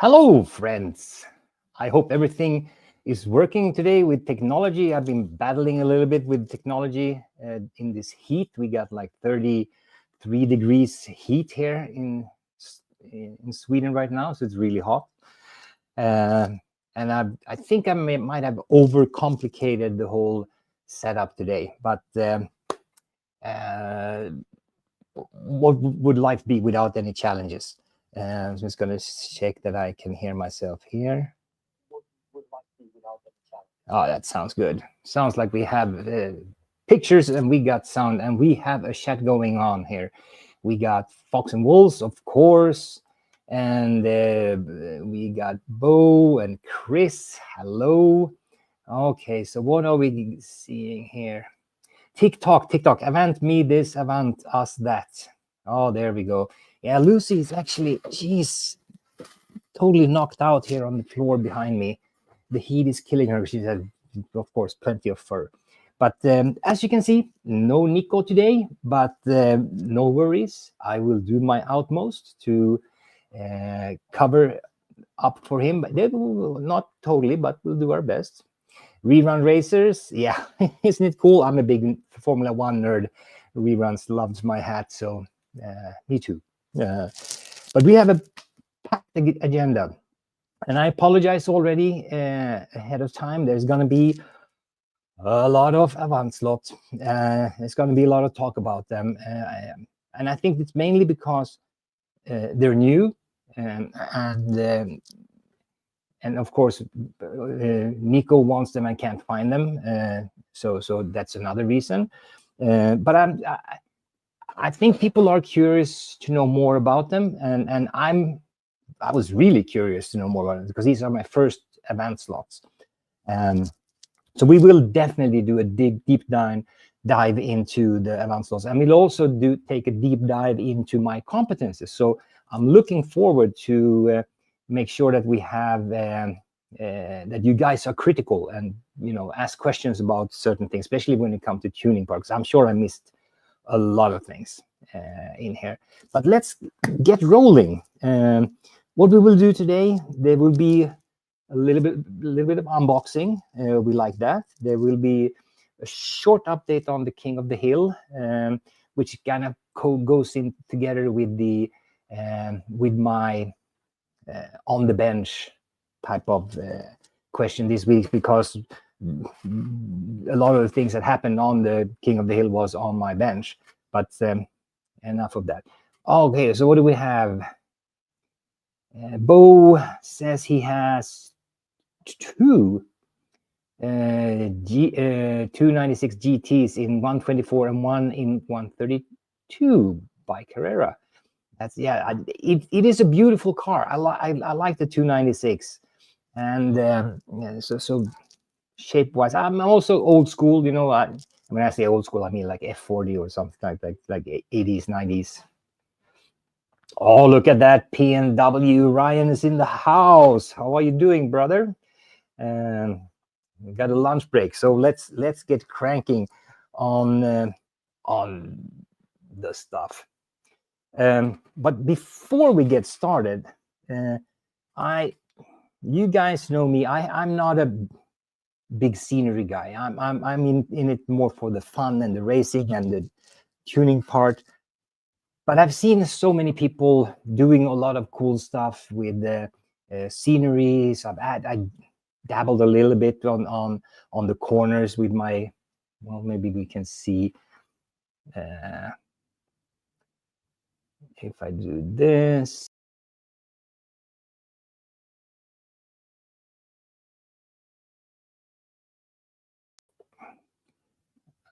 Hello, friends. I hope everything is working today with technology. I've been battling a little bit with technology in this heat. We got like 33 degrees heat here in Sweden right now, so it's really hot. And I think I might have overcomplicated the whole setup today. But what would life be without any challenges? I'm just going to check that I can hear myself here. Oh, that sounds good. Sounds like we have pictures and we got sound and we have a chat going on here. We got Fox and Wolves, of course, and we got Bo and Chris. Hello. Okay, so what are we seeing here? TikTok. Avant me this, avant us that. Oh, there we go. Yeah, Lucy is actually, she's totally knocked out here on the floor behind me. The heat is killing her. She's had, of course, plenty of fur. But as you can see, no Nico today, but no worries. I will do my utmost to cover up for him. But not totally, but we'll do our best. Rerun racers, yeah, isn't it cool? I'm a big Formula One nerd. Reruns loves my hat, so me too. But we have a packed agenda, and I apologize already ahead of time. There's going to be a lot of Avant Slot. There's going to be a lot of talk about them, and I think it's mainly because they're new, and of course Nico wants them and can't find them, so that's another reason. But I think people are curious to know more about them, and I was really curious to know more about it because these are my first Avant Slots. So we will definitely do a deep dive into the Avant Slots, and we'll also take a deep dive into my competences. So I'm looking forward to make sure that we have that you guys are critical and ask questions about certain things, especially when it comes to tuning parts. I'm sure I missed a lot of things in here, but let's get rolling. What we will do today, there will be a little bit of unboxing. We like that. There will be a short update on the King of the Hill, which kind of goes in together with the with my on the bench type of question this week, because a lot of the things that happened on the King of the Hill was on my bench. But enough of that. Okay, so what do we have? Bo says he has two 296 GTs in 124 and one in 132 by Carrera. That's, yeah, it is a beautiful car. I like the 296, and yeah, so shape wise, I'm also old school. When I say old school, I mean like F40 or something like 80s, 90s. Oh, look at that PNW. Ryan is in the house. How are you doing, brother? We got a lunch break, so let's get cranking on the stuff. But before we get started, you guys know me. I'm not a big scenery guy. I'm in it more for the fun and the racing and the tuning part. But I've seen so many people doing a lot of cool stuff with the sceneries. I dabbled a little bit on the corners with my, well, maybe we can see if I do this.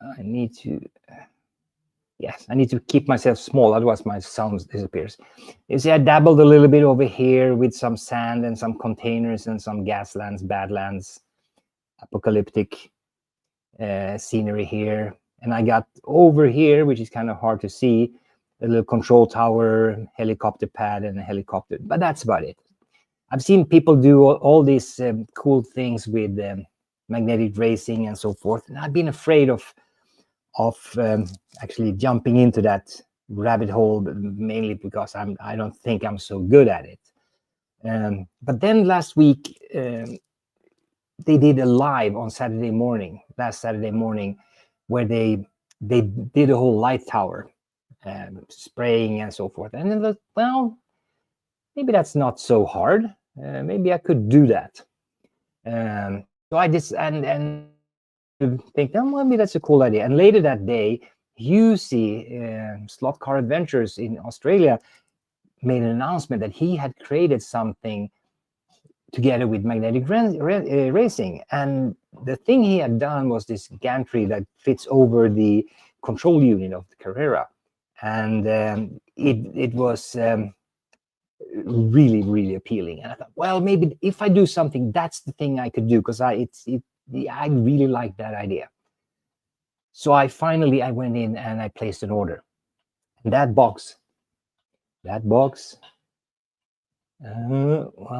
I need to keep myself small, otherwise my sound disappears. You see, I dabbled a little bit over here with some sand and some containers and some gaslands, badlands, apocalyptic scenery here. And I got over here, which is kind of hard to see, a little control tower, helicopter pad, and a helicopter. But that's about it. I've seen people do all these cool things with magnetic racing and so forth. And I've been afraid of actually jumping into that rabbit hole, mainly because I don't think I'm so good at it. But then last week, they did a live on last Saturday morning, where they did a whole light tower, spraying and so forth. And then thought, well, maybe that's not so hard. Maybe I could do that. So I just and think, oh, maybe that's a cool idea. And later that day, Husey, Slot Car Adventures in Australia, made an announcement that he had created something together with Magnetic Racing. And the thing he had done was this gantry that fits over the control unit of the Carrera. And it was really, really appealing. And I thought, well, maybe if I do something, that's the thing I could do, because I really like that idea. So I went in and I placed an order. And that box, how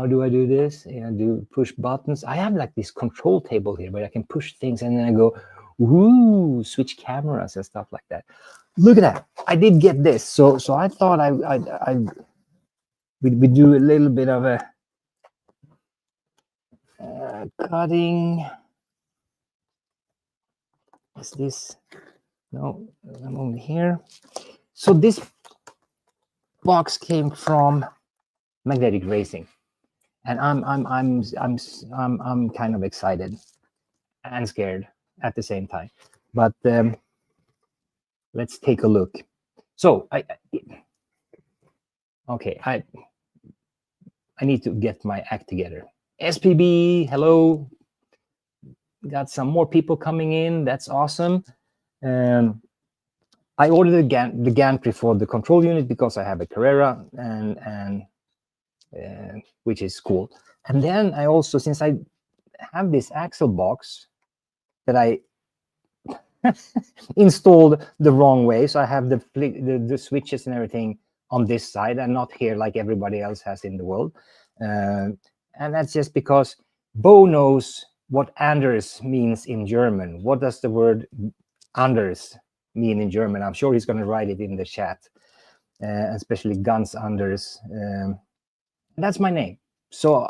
do I do this? I do push buttons. I have like this control table here where I can push things, and then I go, ooh, switch cameras and stuff like that. Look at that. I did get this. So I thought we do a little bit of a cutting. Is this? No, I'm over here. So this box came from Magnetic Racing, and I'm kind of excited and scared at the same time. But let's take a look. So I need to get my act together. SPB, hello. Got some more people coming in. That's awesome. I ordered the gantry for the control unit because I have a Carrera, and which is cool. And then I also, since I have this axle box that I installed the wrong way, so I have the switches and everything on this side and not here like everybody else has in the world. And that's just because Bo knows what Anders means in German. What does the word Anders mean in German? I'm sure he's going to write it in the chat, especially Ganz Anders. That's my name. So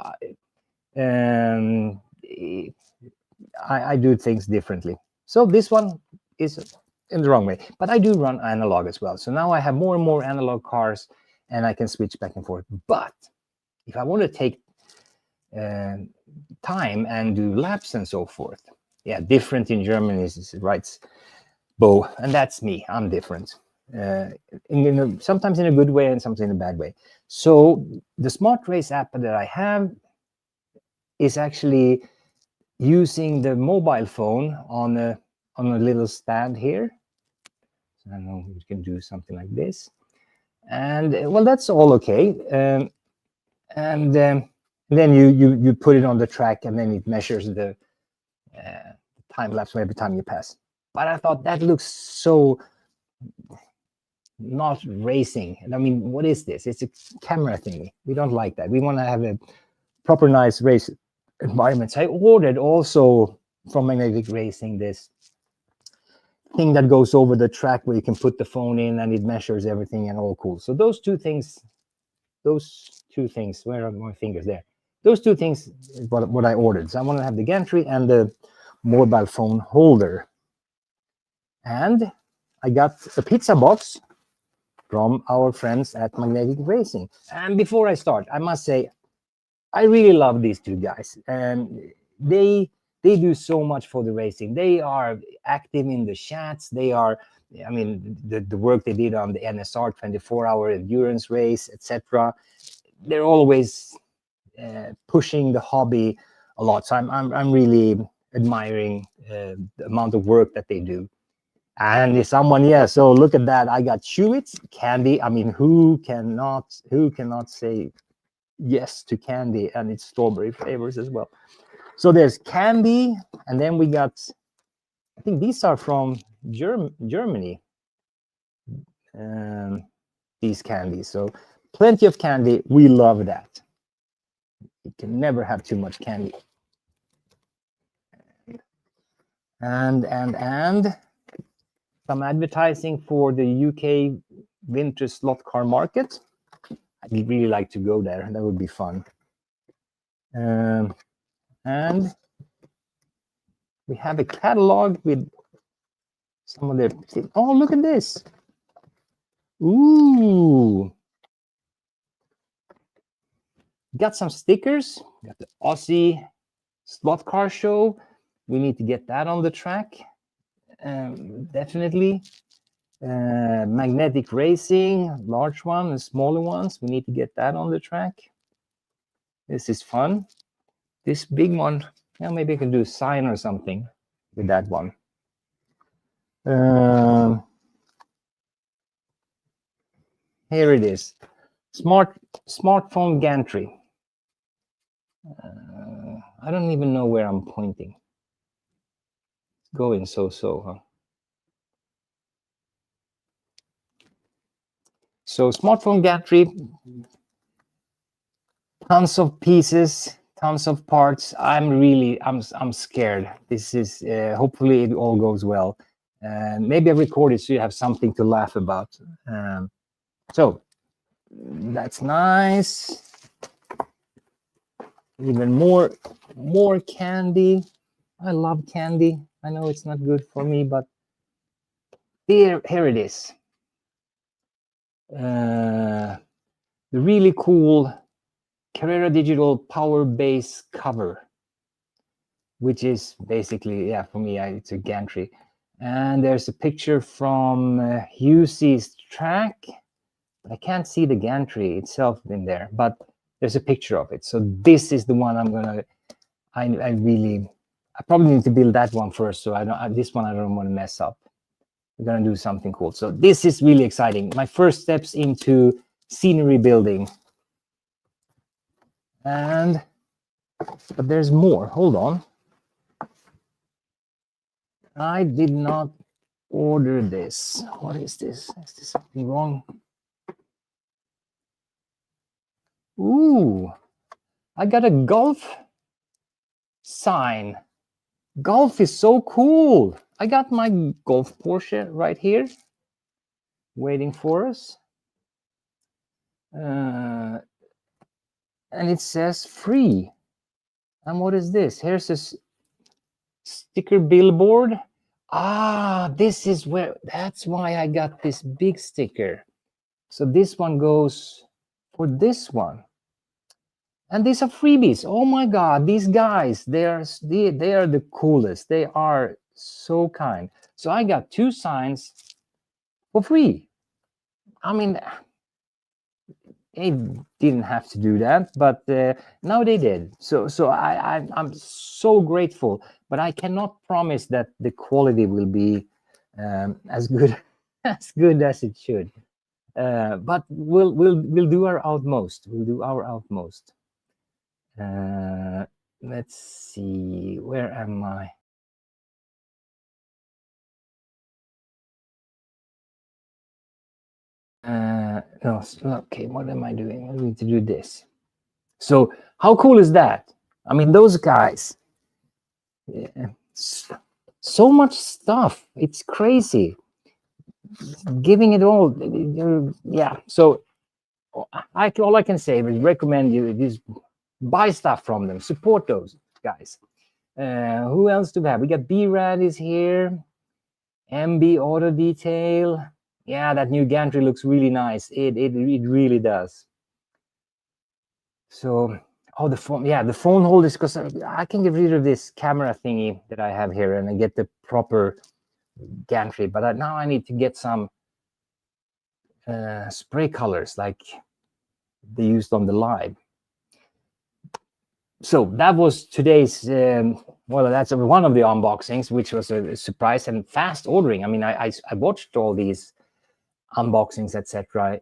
I do things differently. So this one is in the wrong way, but I do run analog as well. So now I have more and more analog cars, and I can switch back and forth. But if I want to take time and do laps and so forth, yeah, different in German is writes Bo, and that's me. I'm different. Sometimes in a good way and sometimes in a bad way. So the Smart Race app that I have is actually using the mobile phone on a little stand here. So I don't know, we can do something like this, and well, that's all okay. And then you put it on the track, and then it measures the time lapse every time you pass. But I thought that looks so not racing. And I mean, what is this? It's a camera thingy. We don't like that. We want to have a proper nice race environment. So I ordered also from Magnetic Racing this thing that goes over the track where you can put the phone in and it measures everything and all cool. So those two things, where are my fingers there? Those two things is what I ordered. So I want to have the gantry and the mobile phone holder. And I got a pizza box from our friends at Magnetic Racing. And before I start, I must say, I really love these two guys. And they do so much for the racing. They are active in the chats. They are, I mean, the work they did on the NSR 24-hour endurance race, etc. They're always pushing the hobby a lot. So I'm really admiring the amount of work that they do. And if someone, yeah, so look at that. I got Chewits, candy. I mean, who cannot say yes to candy and its strawberry flavors as well? So there's candy, and then we got, I think these are from Germany, these candies. So plenty of candy. We love that. You can never have too much candy. And some advertising for the UK winter slot car market. I'd really like to go there. That would be fun. And we have a catalog with some of their. Oh, look at this! Ooh, got some stickers. Got the Aussie Slot Car Show. We need to get that on the track. Definitely. Magnetic Racing, large one and smaller ones. We need to get that on the track. This is fun. This big one, yeah, maybe I can do a sign or something with that one. Here it is. Smartphone gantry. I don't even know where I'm pointing. It's going so, huh? So smartphone gantry, tons of pieces, tons of parts. I'm scared. This is hopefully it all goes well. Maybe I record it so you have something to laugh about. So that's nice. Even more candy. I love candy. I know it's not good for me, but here it is. The really cool Carrera Digital Power Base cover, which is basically, yeah, for me, it's a gantry. And there's a picture from Hughesy's track. I can't see the gantry itself in there, but there's a picture of it. So this is the one I'm gonna. I probably need to build that one first. So this one I don't want to mess up. We're gonna do something cool. So this is really exciting. My first steps into scenery building. But there's more. Hold on. I did not order this. What is this? Is this something wrong? Ooh, I got a golf sign. Golf is so cool. I got my golf Porsche right here, waiting for us. And it says free. And what is this? Here's a sticker billboard. Ah, this is where, that's why I got this big sticker. So this one goes for this one. And these are freebies. Oh my God, these guys, they are the coolest. They are so kind. So I got 2 signs for free. I mean, they didn't have to do that, but now they did. So I'm so grateful, but I cannot promise that the quality will be as good as it should. But we'll do our utmost. We'll do our utmost. Let's see, where am I? No, okay, what am I doing? I need to do this. So how cool is that? I mean, those guys, yeah, so much stuff. It's crazy. Giving it all, yeah. So all I can say is recommend you just buy stuff from them, support those guys. Who else do we have? We got B-Rad is here, MB Auto Detail. Yeah, that new gantry looks really nice. It really does. So, oh, the phone, yeah, the phone holders, because I can get rid of this camera thingy that I have here and I get the proper gantry. But now I need to get some spray colors like they used on the live. So that was today's, well, that's one of the unboxings, which was a surprise and fast ordering. I mean, I watched all these unboxings, etc.,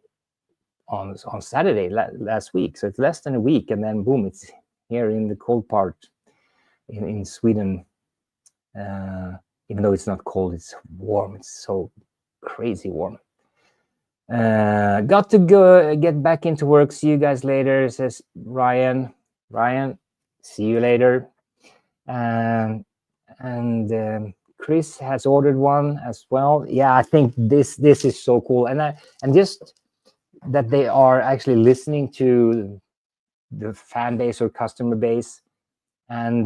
on Saturday last week. So it's less than a week, and then boom, it's here in the cold part in Sweden. Even though it's not cold, it's warm. It's so crazy warm. Got to go get back into work. See you guys later, says Ryan. Ryan, see you later. And Chris has ordered one as well. Yeah, I think this is so cool, and just that they are actually listening to the fan base or customer base, and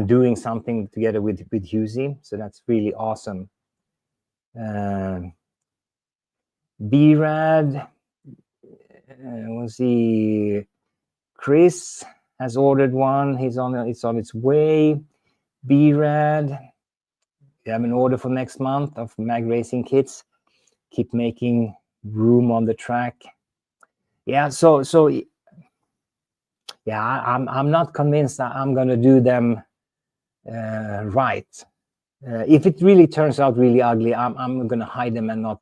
doing something together with Husey. So that's really awesome. B-Rad, we'll see. Chris has ordered one. It's on its way. B-Rad, we have an order for next month of mag racing kits. Keep making room on the track. Yeah, so yeah, I'm not convinced that I'm gonna do them right. If it really turns out really ugly, I'm gonna hide them and not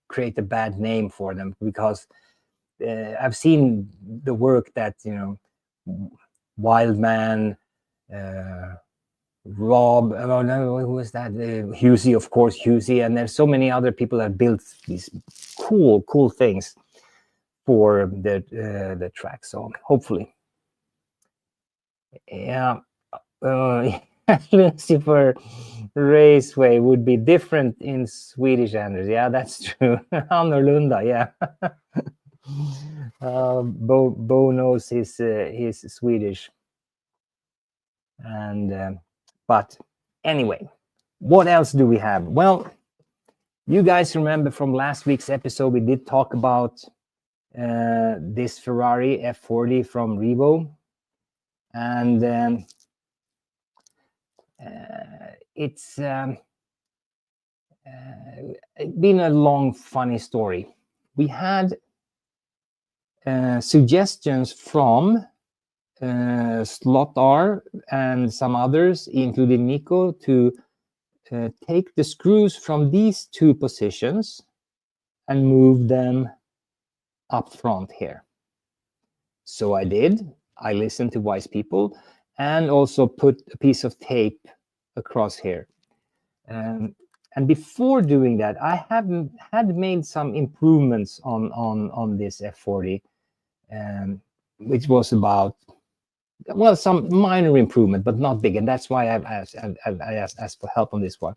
create a bad name for them, because I've seen the work that, you know, Wildman, Rob, oh no, who was that? Husey, of course, Husey, and there's so many other people that built these cool things for the track. So hopefully, yeah, Lucifer Raceway would be different in Swedish, Anders. Yeah, that's true. Annorlunda, yeah. Bo knows his Swedish, and but anyway, what else do we have? Well, you guys remember from last week's episode, we did talk about this Ferrari F40 from Revo, and it's been a long, funny story. We had suggestions from Slothead and some others, including Nico, to take the screws from these two positions and move them up front here. So I did. I listened to wise people and also put a piece of tape across here. And before doing that, I had made some improvements on this F40, which was about, well, some minor improvement, but not big. And that's why I asked for help on this one.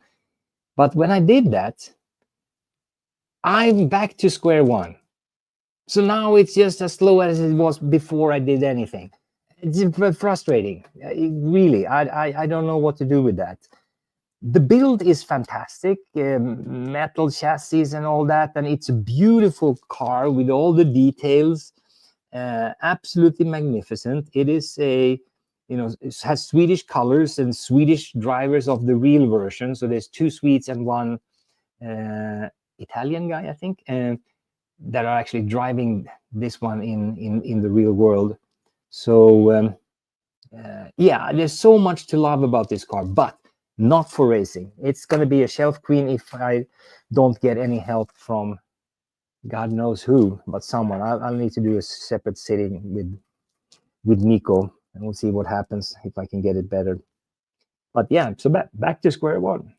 But when I did that, I'm back to square one. So now it's just as slow as it was before I did anything. It's frustrating. Really, I don't know what to do with that. The build is fantastic, metal chassis and all that, and it's a beautiful car with all the details. Absolutely magnificent. It is it has Swedish colors and Swedish drivers of the real version. So there's 2 Swedes and 1 Italian guy, I think, that are actually driving this one in the real world. So yeah, there's so much to love about this car, but not for racing. It's going to be a shelf queen if I don't get any help from God knows who, but someone. I'll need to do a separate sitting with Nico, and we'll see what happens if I can get it better. But yeah, so back to square one.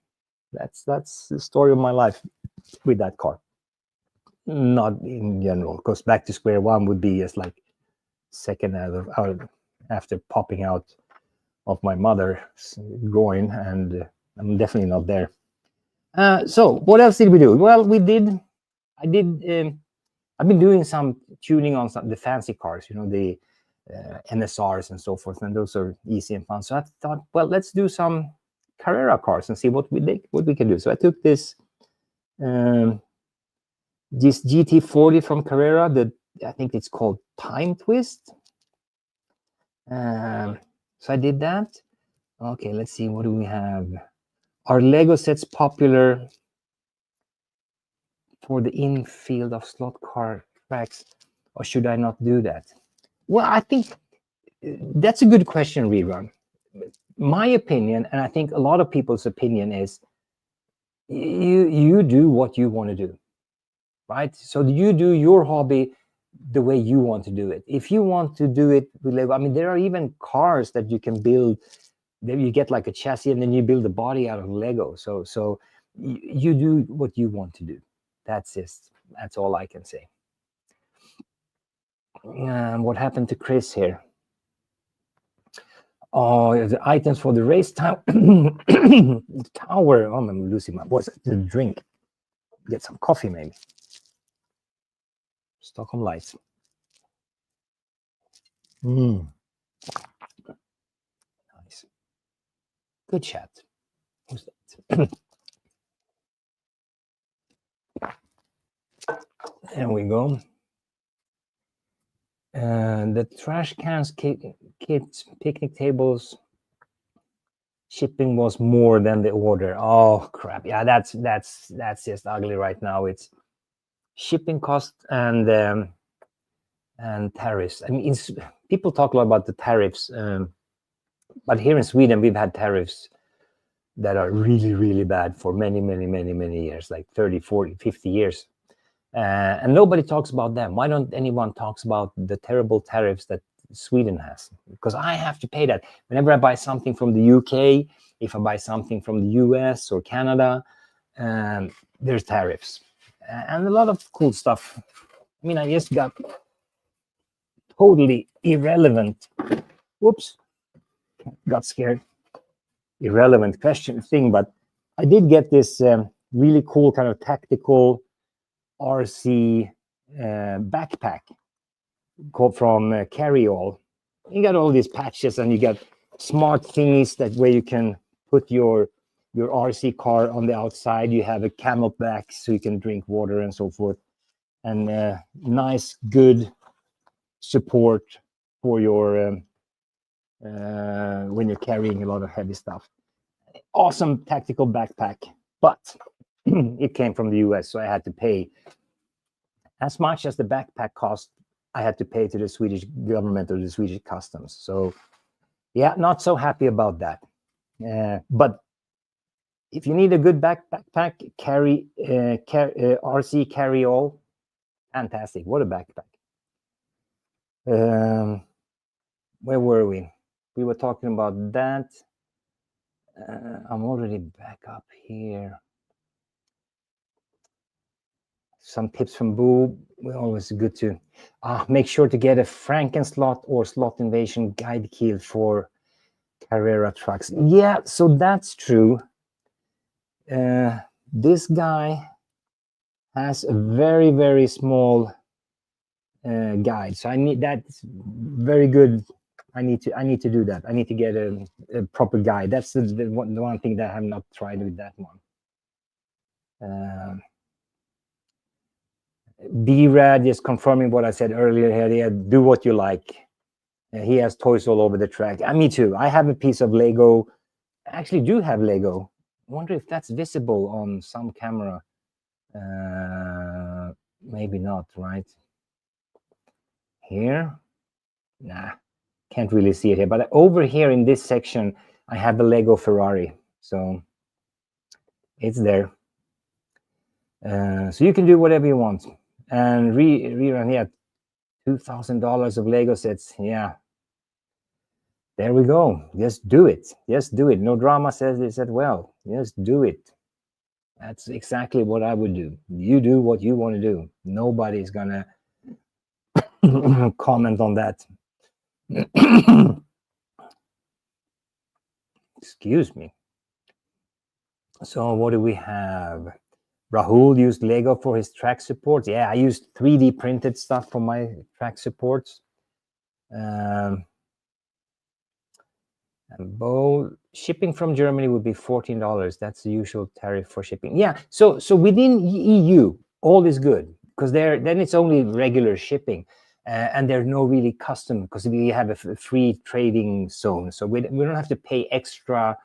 That's the story of my life with that car. Not in general, because back to square one would be just like second out after popping out of my mother's groin, and I'm definitely not there. So what else did we do? Well, I've been doing some tuning on the fancy cars, you know, the NSRs and so forth, and those are easy and fun. So I thought, well, let's do some Carrera cars and see what we can do. So I took this GT40 from Carrera, I think it's called Time Twist. So I did that. Okay, let's see, what do we have? Are Lego sets popular for the infield of slot car tracks, or should I not do that? Well, I think that's a good question, Rerun. My opinion, and I think a lot of people's opinion, is you do what you want to do, right? So you do your hobby the way you want to do it. If you want to do it with Lego, I mean, there are even cars that you can build. Then you get like a chassis and then you build the body out of Lego. So you do what you want to do. That's all I can say. What happened to Chris here? Oh, the items for the race tower. Tower. Oh, I'm losing my voice. The drink. Get some coffee, maybe. Stockholm Lights. Nice. Good chat. Who's that? There we go. The trash cans, kids, picnic tables, shipping was more than the order. Oh crap! Yeah, that's just ugly right now. It's shipping cost and tariffs. I mean, people talk a lot about the tariffs, but here in Sweden we've had tariffs that are really, really bad for many years, like 30, 40, 50 years. And nobody talks about them. Why don't anyone talks about the terrible tariffs that Sweden has? Because I have to pay that. Whenever I buy something from the UK, if I buy something from the US or Canada, there's tariffs. And a lot of cool stuff. I mean, I just got totally irrelevant. Whoops. Got scared. Irrelevant question thing, but I did get this really cool kind of tactical RC backpack from Carryall. You got all these patches and you got smart thingies that where you can put your RC car on the outside. You have a camel back so you can drink water and so forth, and nice good support for your when you're carrying a lot of heavy stuff. Awesome tactical backpack, but it came from the US, so I had to pay as much as the backpack cost. I had to pay to the Swedish government or the Swedish customs. So yeah, not so happy about that. But if you need a good backpack, RC Carryall, fantastic. What a backpack. Where were we? We were talking about that. I'm already back up here. Some tips from Boo. We're always good to make sure to get a Franken slot or slot invasion guide keel for Carrera trucks. Yeah, so that's true. This guy has a very small guide, so I need that's very good. I need to do that. I need to get a proper guide. That's the one thing that I have not tried with that one. B-Rad is confirming what I said earlier here. Yeah, do what you like. He has toys all over the track. Me too. I have a piece of Lego. I actually do have Lego. I wonder if that's visible on some camera. Maybe not, right? Here? Nah, can't really see it here. But over here in this section, I have a Lego Ferrari. So it's there. So you can do whatever you want. And rerun, yeah, $2,000 of Lego sets. Yeah. There we go. Just do it. Just do it. No Drama says it said, well, just do it. That's exactly what I would do. You do what you want to do. Nobody's gonna comment on that. Excuse me. So what do we have? Rahul used Lego for his track supports. Yeah, I used 3D printed stuff for my track supports. And Bo, shipping from Germany would be $14. That's the usual tariff for shipping. Yeah, so within EU, all is good because then it's only regular shipping, and there's no really custom because we have a free trading zone, so we don't have to pay extra.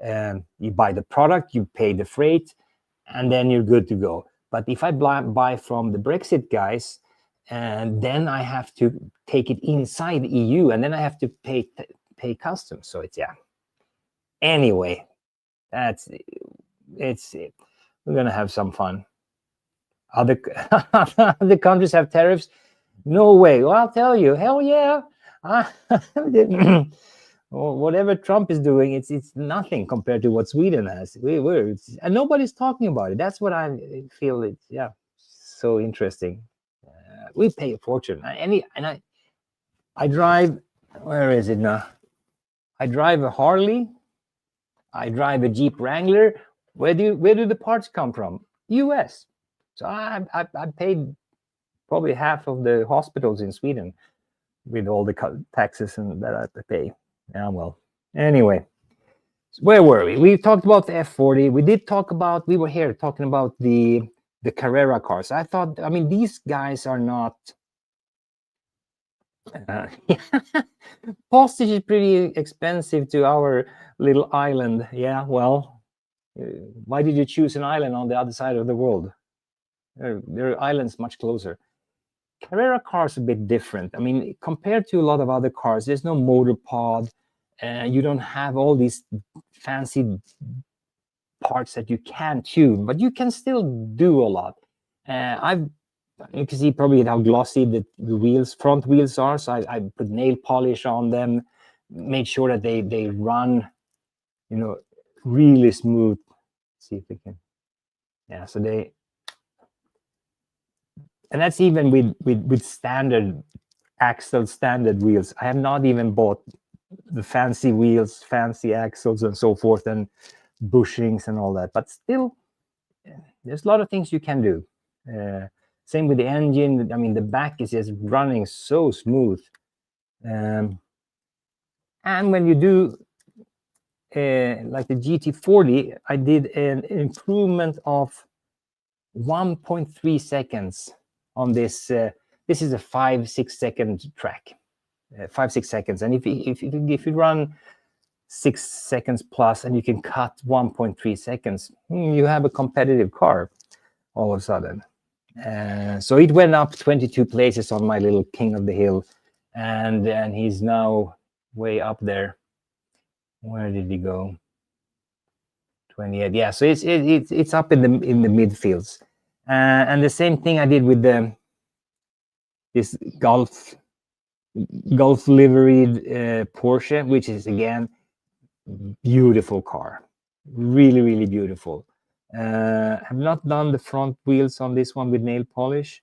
You buy the product, you pay the freight, and then you're good to go. But if I buy from the Brexit guys, and then I have to take it inside the EU, and then I have to pay customs. So it's, yeah. Anyway, it's we're gonna have some fun. Other countries have tariffs? No way. Well, I'll tell you, hell yeah. Whatever Trump is doing, it's nothing compared to what Sweden has. And nobody's talking about it. That's what I feel. It's, yeah, so interesting. We pay a fortune. I drive. Where is it now? I drive a Harley. I drive a Jeep Wrangler. Where do the parts come from? US. So I paid probably half of the hospitals in Sweden with all the taxes and that I have to pay. Yeah, well, anyway, so where were we? We talked about the F40. We did talk about, we were here talking about the Carrera cars. I thought, I mean, these guys are not, postage is pretty expensive to our little island. Yeah, well, why did you choose an island on the other side of the world? There are islands much closer. Carrera cars are a bit different. I mean, compared to a lot of other cars, there's no motor pod. You don't have all these fancy parts that you can tune, but you can still do a lot. You can see probably how glossy the wheels, front wheels are. So I put nail polish on them, made sure that they run, you know, really smooth. Let's see if we can. Yeah, so they. And that's even with standard axle, standard wheels. I have not even bought the fancy wheels, fancy axles, and so forth, and bushings and all that. But still, there's a lot of things you can do. Same with the engine. I mean, the back is just running so smooth. And when you do like the GT40, I did an improvement of 1.3 seconds on this. This is a 5-6 second track, 5-6 seconds. And if you run 6 seconds plus and you can cut 1.3 seconds, you have a competitive car all of a sudden. So it went up 22 places on my little King of the Hill, and he's now way up there. Where did he go? 28. Yeah, so it's up in the midfields. And the same thing I did with this Gulf liveried Porsche, which is again beautiful car, really beautiful. I've not done the front wheels on this one with nail polish,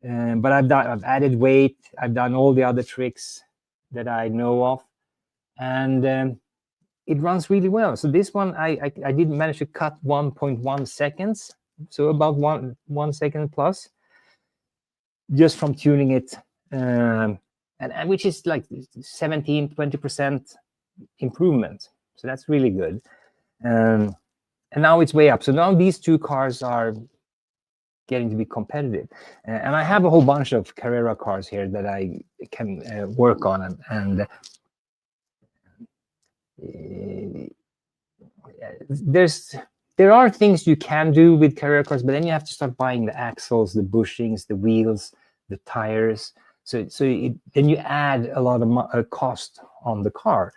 but I've added weight. I've done all the other tricks that I know of, and it runs really well. So this one I did manage to cut 1.1 seconds, so about one second plus, just from tuning it, and which is like 17-20% improvement. So that's really good. And now it's way up. So now these two cars are getting to be competitive. And I have a whole bunch of Carrera cars here that I can work on. And there are things you can do with Carrera cars, but then you have to start buying the axles, the bushings, the wheels, the tires. So then you add a lot of cost on the car.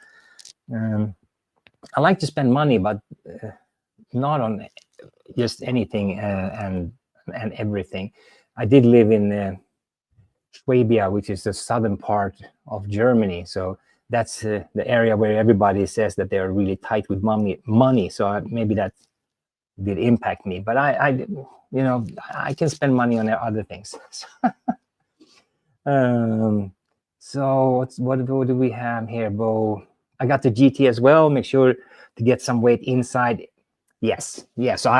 I like to spend money, but not on just anything and everything. I did live in Swabia, which is the southern part of Germany. So that's the area where everybody says that they're really tight with money. So maybe that did impact me. But I can spend money on other things. So what do we have here, Bo? I got the GT as well. Make sure to get some weight inside. Yes. So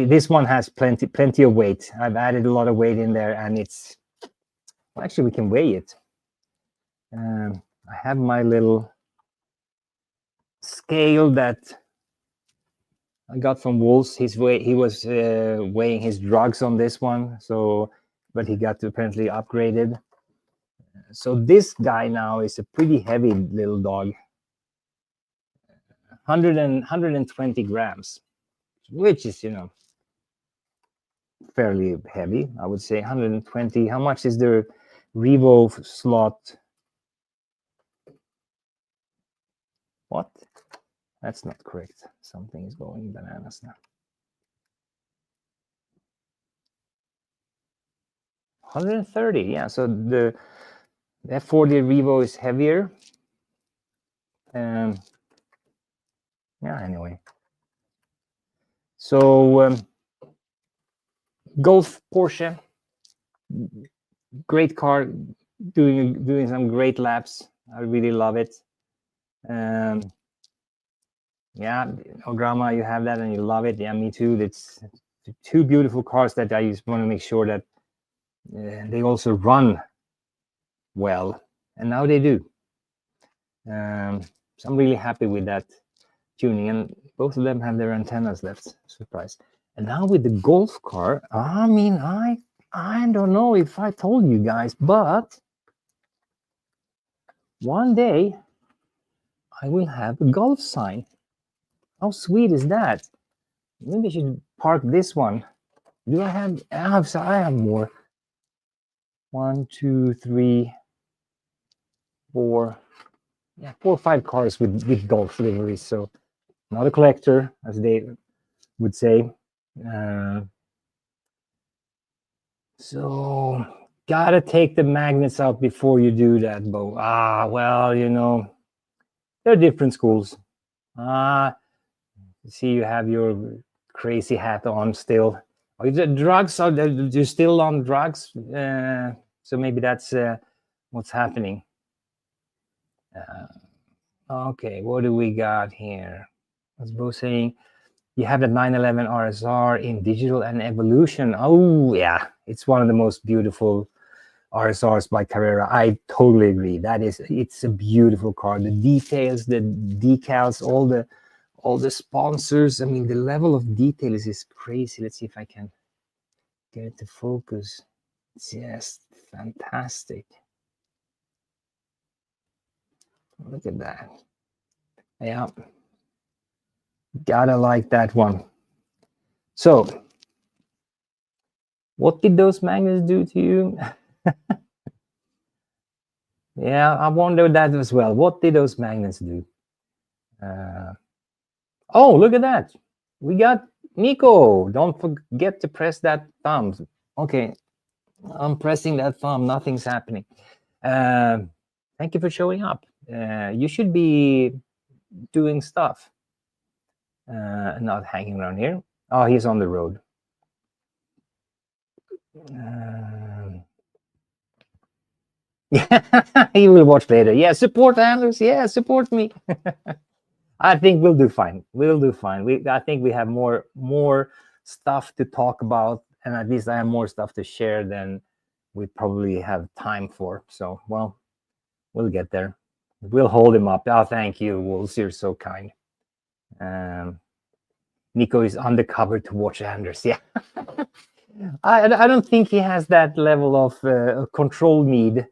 this one has plenty of weight. I've added a lot of weight in there, and it's well, actually we can weigh it. I have my little scale that I got from Wolves. He was weighing his drugs on this one, but he got apparently upgraded. So this guy now is a pretty heavy little dog. 120 grams, which is, fairly heavy, I would say. 120. How much is the Revo slot? What? That's not correct. Something is going bananas now. 130. Yeah, so the F40 Revo is heavier. Yeah, anyway. So Golf Porsche, great car, doing some great laps. I really love it. Yeah, Ograma, you have that and you love it. Yeah, me too. It's two beautiful cars that I just want to make sure that they also run well. and now they do. So I'm really happy with that tuning, and both of them have their antennas left. Surprise! And now with the golf car, I mean, I don't know if I told you guys, but one day I will have a golf sign. How sweet is that? Maybe I should park this one. Do I have? I have more. 1, 2, 3, 4. Yeah, 4 or 5 cars with golf liveries. So not a collector, as they would say. So gotta take the magnets out before you do that, Bo. Well, you know, there are different schools. See, you have your crazy hat on still. Are you drugs? Are you still on drugs? So maybe that's what's happening. Okay, what do we got here? What's Bo saying? You have the 911 RSR in digital and evolution. Oh yeah, it's one of the most beautiful RSRs by Carrera. I totally agree. It's a beautiful car. The details, the decals, all the sponsors. I mean, the level of detail is crazy. Let's see if I can get it to focus. It's just fantastic. Look at that. Yeah. Gotta like that one. So, what did those magnets do to you? Yeah, I wonder that as well. What did those magnets do? Oh, look at that. We got Nico. Don't forget to press that thumb. Okay, I'm pressing that thumb. Nothing's happening. Thank you for showing up. You should be doing stuff, not hanging around here. Oh, he's on the road. Yeah, he will watch later. Yeah, support Anders. Yeah, support me. I think we'll do fine. We'll do fine. I think we have more stuff to talk about, and at least I have more stuff to share than we probably have time for. So, well, we'll get there. We'll hold him up. Oh, thank you, Wolves. You're so kind. Nico is undercover to watch Anders. Yeah. I don't think he has that level of control need.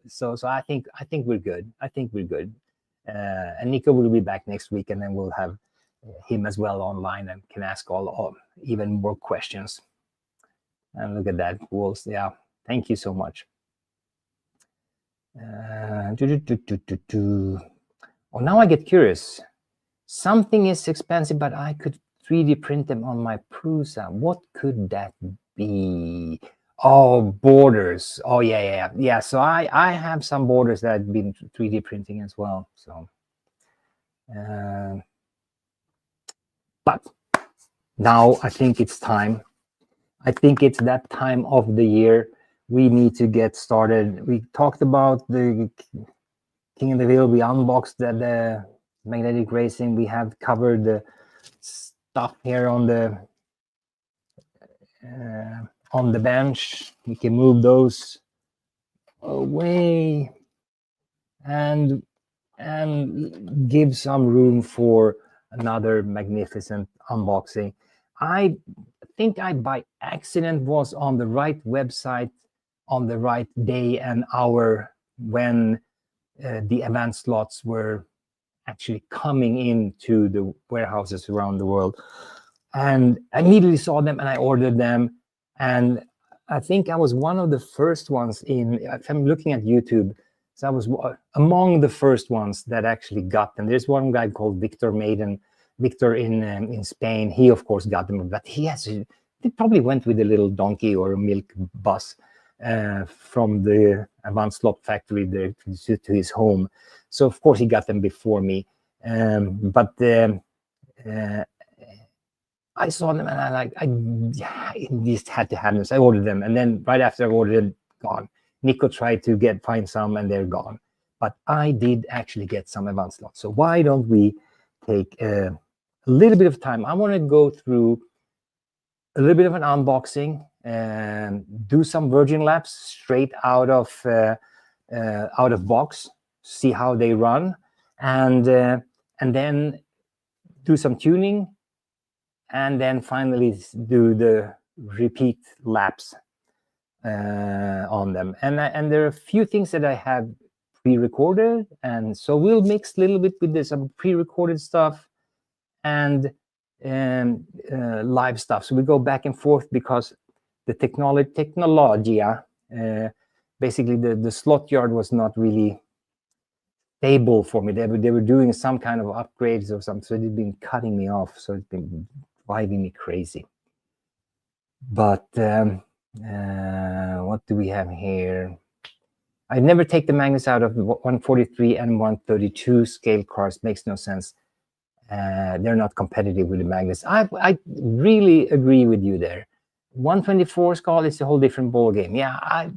So I think we're good. I think we're good. And Nico will be back next week, and then we'll have him as well online and can ask all even more questions. And look at that, Wolves. Yeah, thank you so much. Oh, now I get curious. Something is expensive, but I could 3D print them on my Prusa. What could that be? Oh, borders. Oh, yeah. So I have some borders that I've been 3D printing as well. So, but now I think it's time. I think it's that time of the year. We need to get started. We talked about the King of the Hill. We unboxed the magnetic racing. We have covered the stuff here on the bench. We can move those away and give some room for another magnificent unboxing. I think I by accident was on the right website on the right day and hour when the Avant Slots were actually coming into the warehouses around the world, and I immediately saw them and I ordered them. And I think I was one of the first ones if I'm looking at YouTube, so I was among the first ones that actually got them. There's one guy called Victor in Spain. He of course got them, but he probably went with a little donkey or a milk bus from the Avant Slot factory there to his home. So of course he got them before me. But I saw them and I just had to have them. So I ordered them, and then right after I ordered, gone. Nico tried to find some, and they're gone. But I did actually get some Avant Slots. So why don't we take a little bit of time? I want to go through a little bit of an unboxing and do some virgin laps straight out of out of box, see how they run, and then do some tuning, and then finally do the repeat laps on them. And there are a few things that I have pre-recorded, and so we'll mix a little bit with some pre-recorded stuff and live stuff. So we go back and forth because the technology, basically the slot yard was not really stable for me. They were doing some kind of upgrades or something, so they've been cutting me off. So it's been driving me crazy. But what do we have here? I never take the magnets out of 143 and 132 scale cars. Makes no sense. They're not competitive with the magnets. I really agree with you there. 124 scale is a whole different ball game. Yeah, I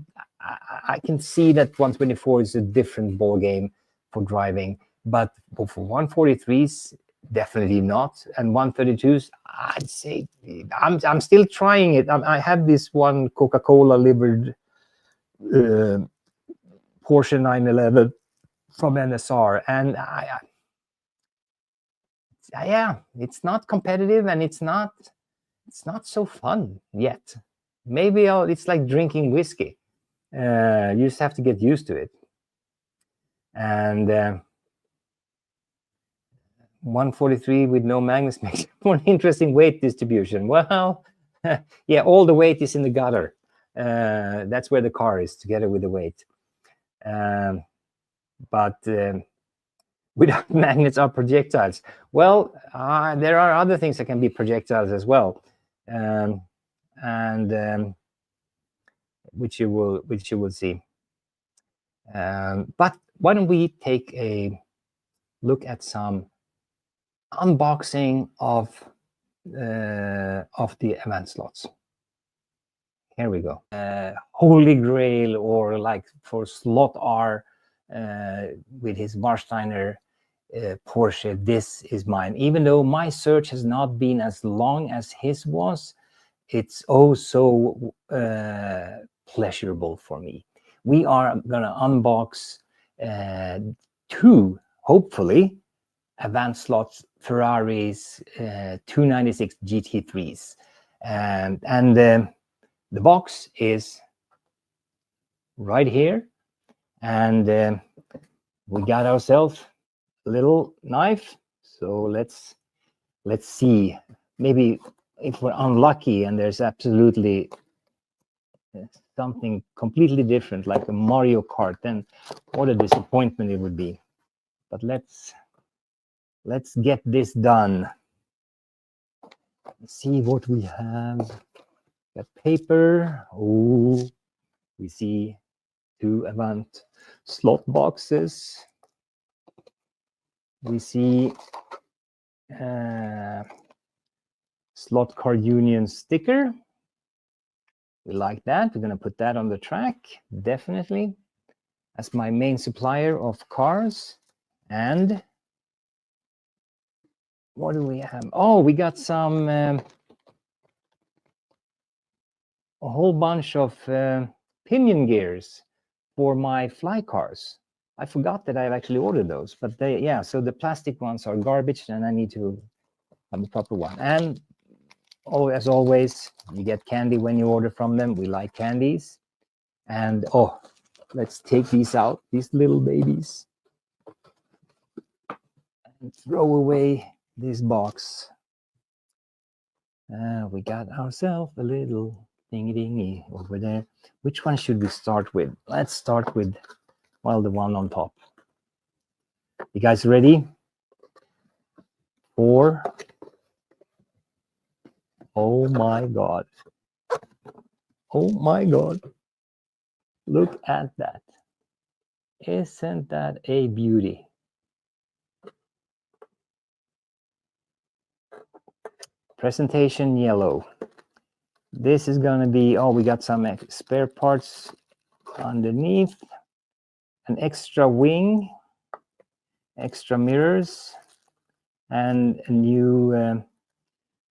can see that 124 is a different ball game for driving, but for 143s, definitely not. And 132s, I'd say I'm still trying it. I have this one Coca-Cola livered Porsche 911 from NSR, and yeah, it's not competitive, and it's not so fun yet. Maybe it's like drinking whiskey. You just have to get used to it. And 143 with no magnets makes for an interesting weight distribution. Well, yeah, all the weight is in the gutter. That's where the car is, together with the weight. But without magnets are projectiles. Well, there are other things that can be projectiles as well, which you will see. But why don't we take a look at some unboxing of the Avant slots. Here we go. Holy Grail, or like for Slot R with his Warsteiner Porsche, this is mine. Even though my search has not been as long as his was, it's oh so pleasurable for me. We are gonna unbox two, hopefully, Avant Slot Ferraris 296 GT3s, and the box is right here, and we got ourselves a little knife. So let's see. Maybe if we're unlucky and there's absolutely something completely different, like a Mario Kart, then what a disappointment it would be. But let's get this done. Let's see what we have. Got paper. Oh, we see two Avant Slot boxes. We see Slot Card Union sticker. We like that. We're going to put that on the track, definitely, as my main supplier of cars. And what do we have? Oh, we got some a whole bunch of pinion gears for my fly cars. I forgot that I've actually ordered those, but yeah, so the plastic ones are garbage, and I need to have a proper one. And as always, you get candy when you order from them. We like candies. And oh, let's take these out, these little babies, and throw away this box. We got ourselves a little thingy over there. Which one should we start with? Let's start with, well, the one on top. You guys ready? 4. Oh my God. Oh my God. Look at that. Isn't that a beauty? Presentation yellow. This is going to be, oh, we got some spare parts underneath, an extra wing, extra mirrors, and a new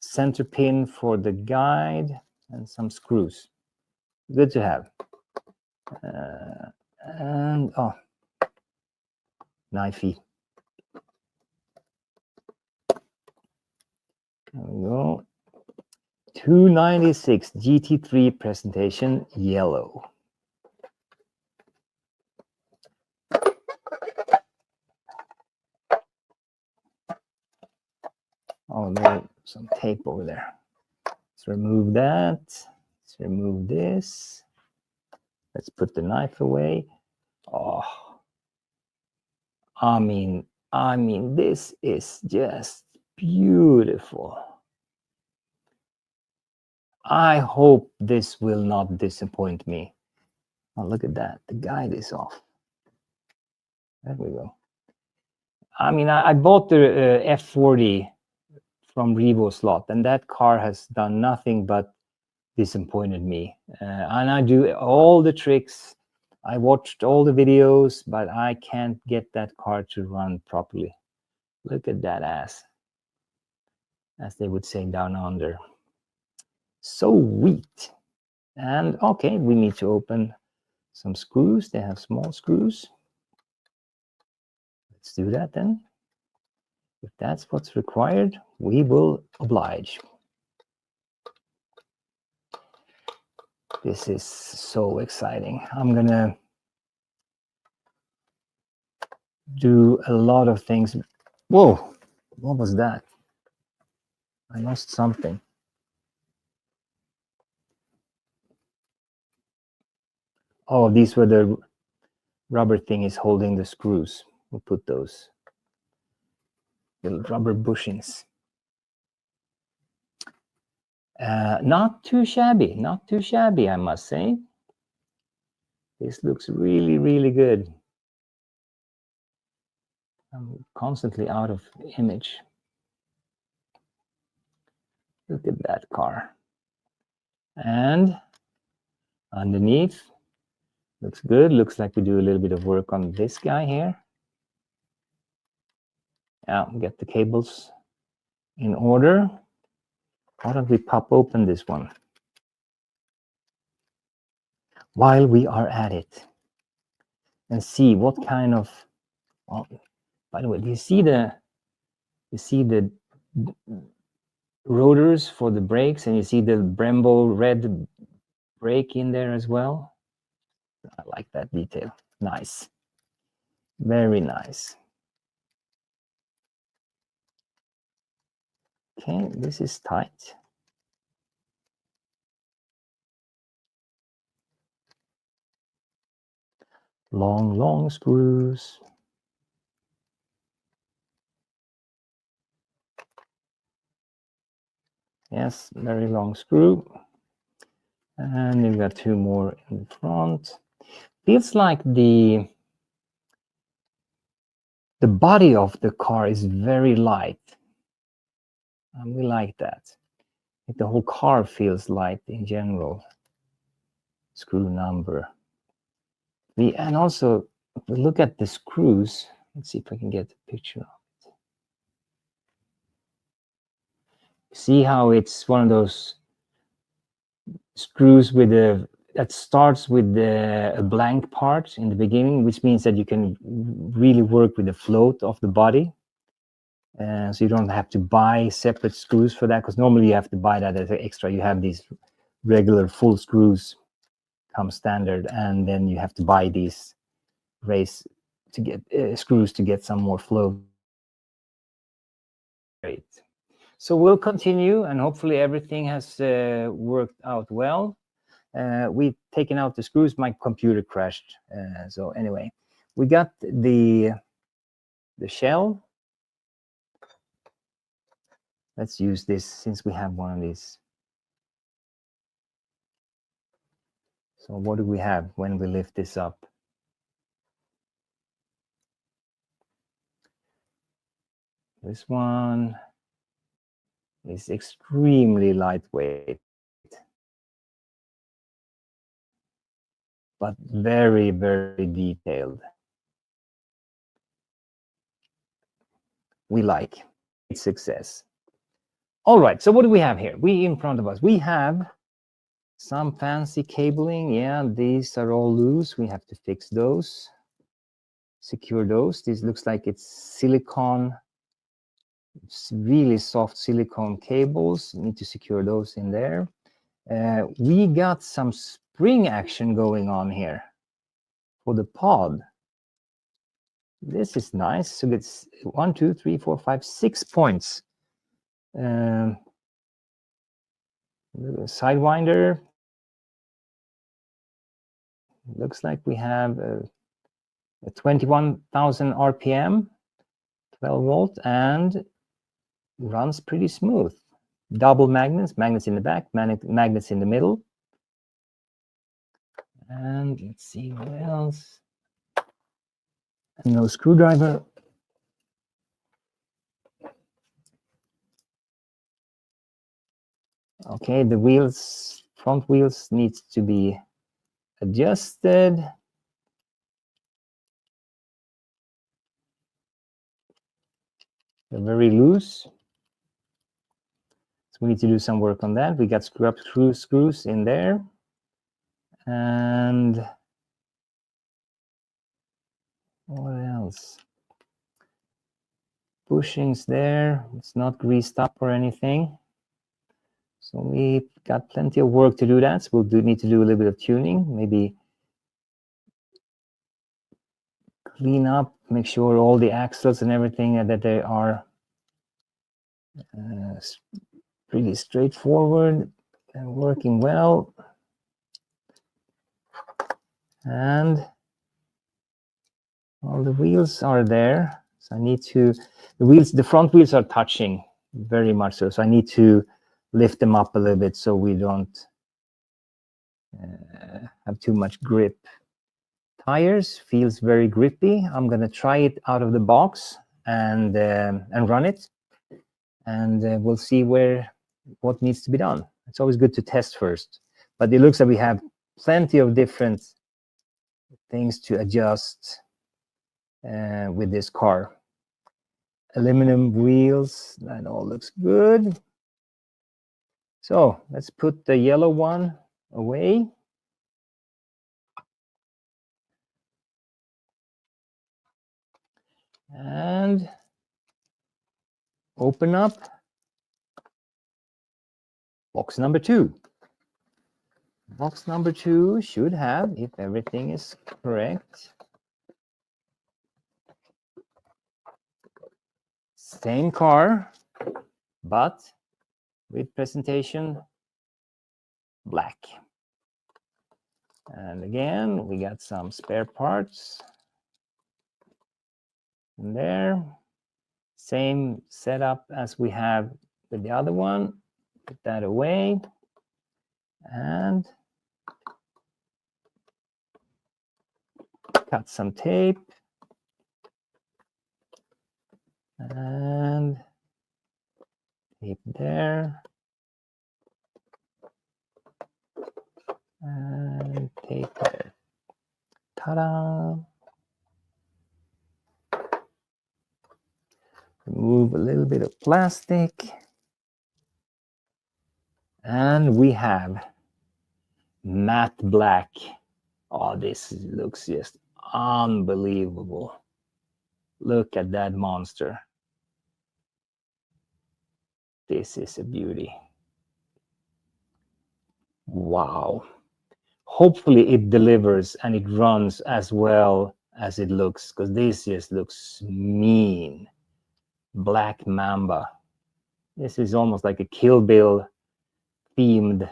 center pin for the guide, and some screws. Good to have. And oh, knifey. There we go. 296 GT3 presentation yellow. Oh, there's some tape over there. Let's remove that. Let's remove this. Let's put the knife away. Oh, I mean, this is just beautiful. I hope this will not disappoint me. Oh, look at that. The guide is off. There we go. I mean, I bought the F40 from Revo Slot, and that car has done nothing but disappointed me. And I do all the tricks. I watched all the videos, but I can't get that car to run properly. Look at that ass, as they would say down under. So weak. And okay, we need to open some screws. They have small screws. Let's do that then. If that's what's required, we will oblige. This is so exciting. I'm gonna do a lot of things. Whoa, what was that? I lost something. Oh, these were the rubber thing is holding the screws. We'll put those little rubber bushings. Not too shabby, not too shabby, I must say. This looks really, really good. I'm constantly out of image. Look at that car. And underneath, looks good. Looks like we do a little bit of work on this guy here. Yeah, get the cables in order. Why don't we pop open this one while we are at it and see what kind of, well, by the way, do you see the rotors for the brakes, and you see the Brembo red brake in there as well? I like that detail. Nice. Very nice. Okay, this is tight. Long, long screws. Yes, very long screw. And you've got two more in the front. Feels like the body of the car is very light. And we like that. Like the whole car feels light in general. Screw number. And also, if we look at the screws, let's see if I can get a picture of it. See how it's one of those screws with that starts with a blank part in the beginning, which means that you can really work with the float of the body. So you don't have to buy separate screws for that, because normally you have to buy that as an extra. You have these regular full screws come standard, and then you have to buy these race to get screws to get some more flow. Great. So we'll continue, and hopefully everything has worked out well. We've taken out the screws. My computer crashed. So anyway, we got the shell. Let's use this since we have one of these. So what do we have when we lift this up? This one is extremely lightweight, but very, very detailed. We like success. All right, so what do we have here? In front of us, we have Some fancy cabling. Yeah, these are all loose. We have to fix those. Secure those. This looks like it's silicone. It's really soft silicone cables. Need to secure those in there. We got some spring action going on here for the pod. This is nice. So it's 1, 2, 3, 4, 5, 6 points. Sidewinder. Looks like we have a 21,000 RPM, 12 volt, and runs pretty smooth. Double magnets, magnets in the back, magnets in the middle. And let's see what else. And no screwdriver. Okay, the wheels, front wheels needs to be adjusted. They're very loose. So we need to do some work on that. We got screws in there. And what else? Bushings there. It's not greased up or anything. So we got plenty of work to do that. So we'll need to do a little bit of tuning, maybe clean up, make sure all the axles and everything that they are pretty straightforward and working well. And all the wheels are there. So I need to, the front wheels are touching very much so. So I need to lift them up a little bit so we don't have too much grip. Tires feels very grippy. I'm gonna try it out of the box and run it, and we'll see what needs to be done. It's always good to test first, but it looks like we have plenty of different things to adjust with this car. Aluminum wheels, that all looks good. So let's put the yellow one away. And open up box number 2. Box number 2 should have, if everything is correct, same car, but with presentation black. And again, we got some spare parts in there. Same setup as we have with the other one. Put that away. And cut some tape. And tape there. And tape there. Ta-da! Remove a little bit of plastic. And we have matte black. Oh, this looks just unbelievable. Look at that monster. This is a beauty. Wow. Hopefully it delivers and it runs as well as it looks, because this just looks mean. Black Mamba. This is almost like a Kill Bill themed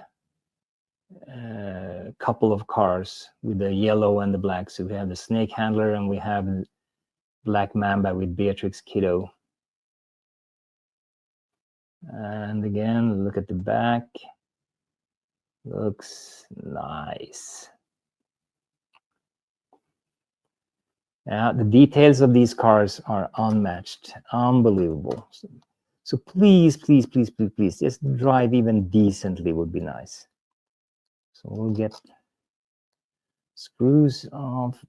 couple of cars with the yellow and the black. So we have the snake handler and we have Black Mamba with Beatrix Kiddo. And again, look at the back. Looks nice. Yeah, the details of these cars are unmatched, unbelievable. So please, please, please, please, please, just drive even decently would be nice. So we'll get screws off.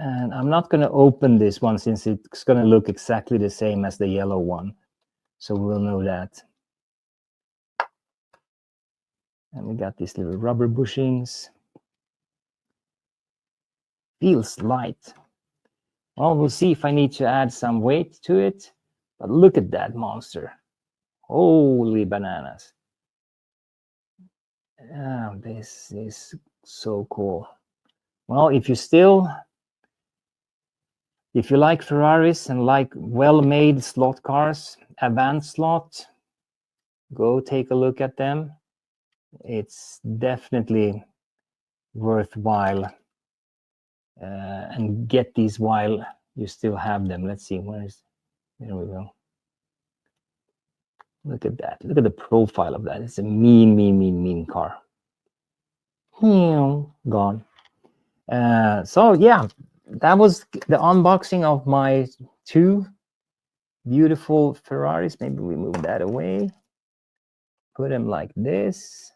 And I'm not going to open this one since it's going to look exactly the same as the yellow one. So we'll know that. And we got these little rubber bushings. Feels light. Well, we'll see if I need to add some weight to it. But look at that monster. Holy bananas. Oh, this is so cool. Well, if you like Ferraris and like well-made slot cars, Avant Slot, go take a look at them. It's definitely worthwhile, and get these while you still have them. Let's see, there we go. Look at that. Look at the profile of that. It's a mean car. Gone. So yeah, that was the unboxing of my 2 beautiful Ferraris. Maybe we move that away. Put them like this.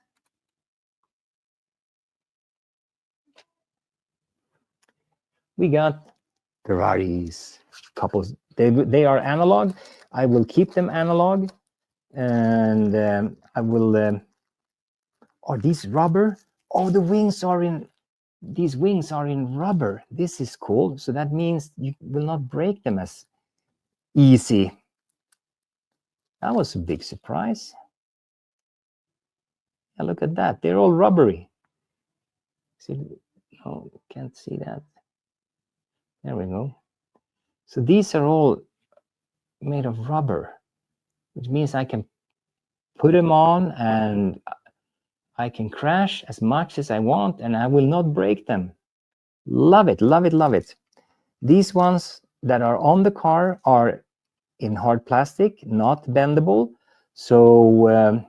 We got Ferraris. Couples. They are analog. I will keep them analog, and I will. Are these rubber? Oh, the wings are in. These wings are in rubber. This is cool. So that means you will not break them as easy. That was a big surprise. Yeah, look at that. They're all rubbery. See, no, can't see that. There we go. So these are all made of rubber, which means I can put them on and I can crash as much as I want and I will not break them. Love it, love it, love it. These ones that are on the car are in hard plastic, not bendable. So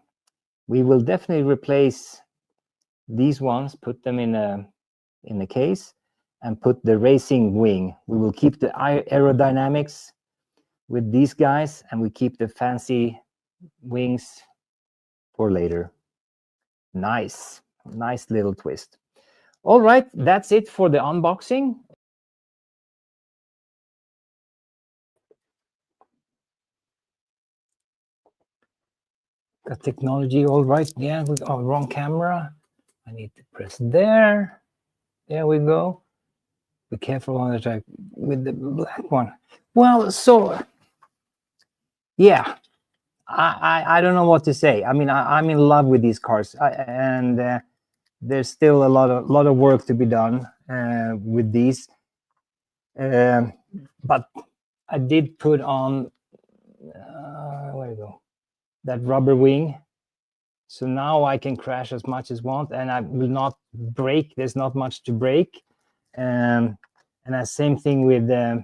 we will definitely replace these ones, put them in a case, and put the racing wing. We will keep the aerodynamics with these guys, and we keep the fancy wings for later. Nice little twist. All right, that's it for the unboxing. Got technology all right. Yeah, we got wrong camera. I need to press there. There we go. Be careful on the track with the black one. Well, so yeah, I don't know what to say. I mean, I'm in love with these cars, and there's still a lot of work to be done with these. But I did put on where you go, that rubber wing. So now I can crash as much as I want, and I will not break. There's not much to break. And the same thing with the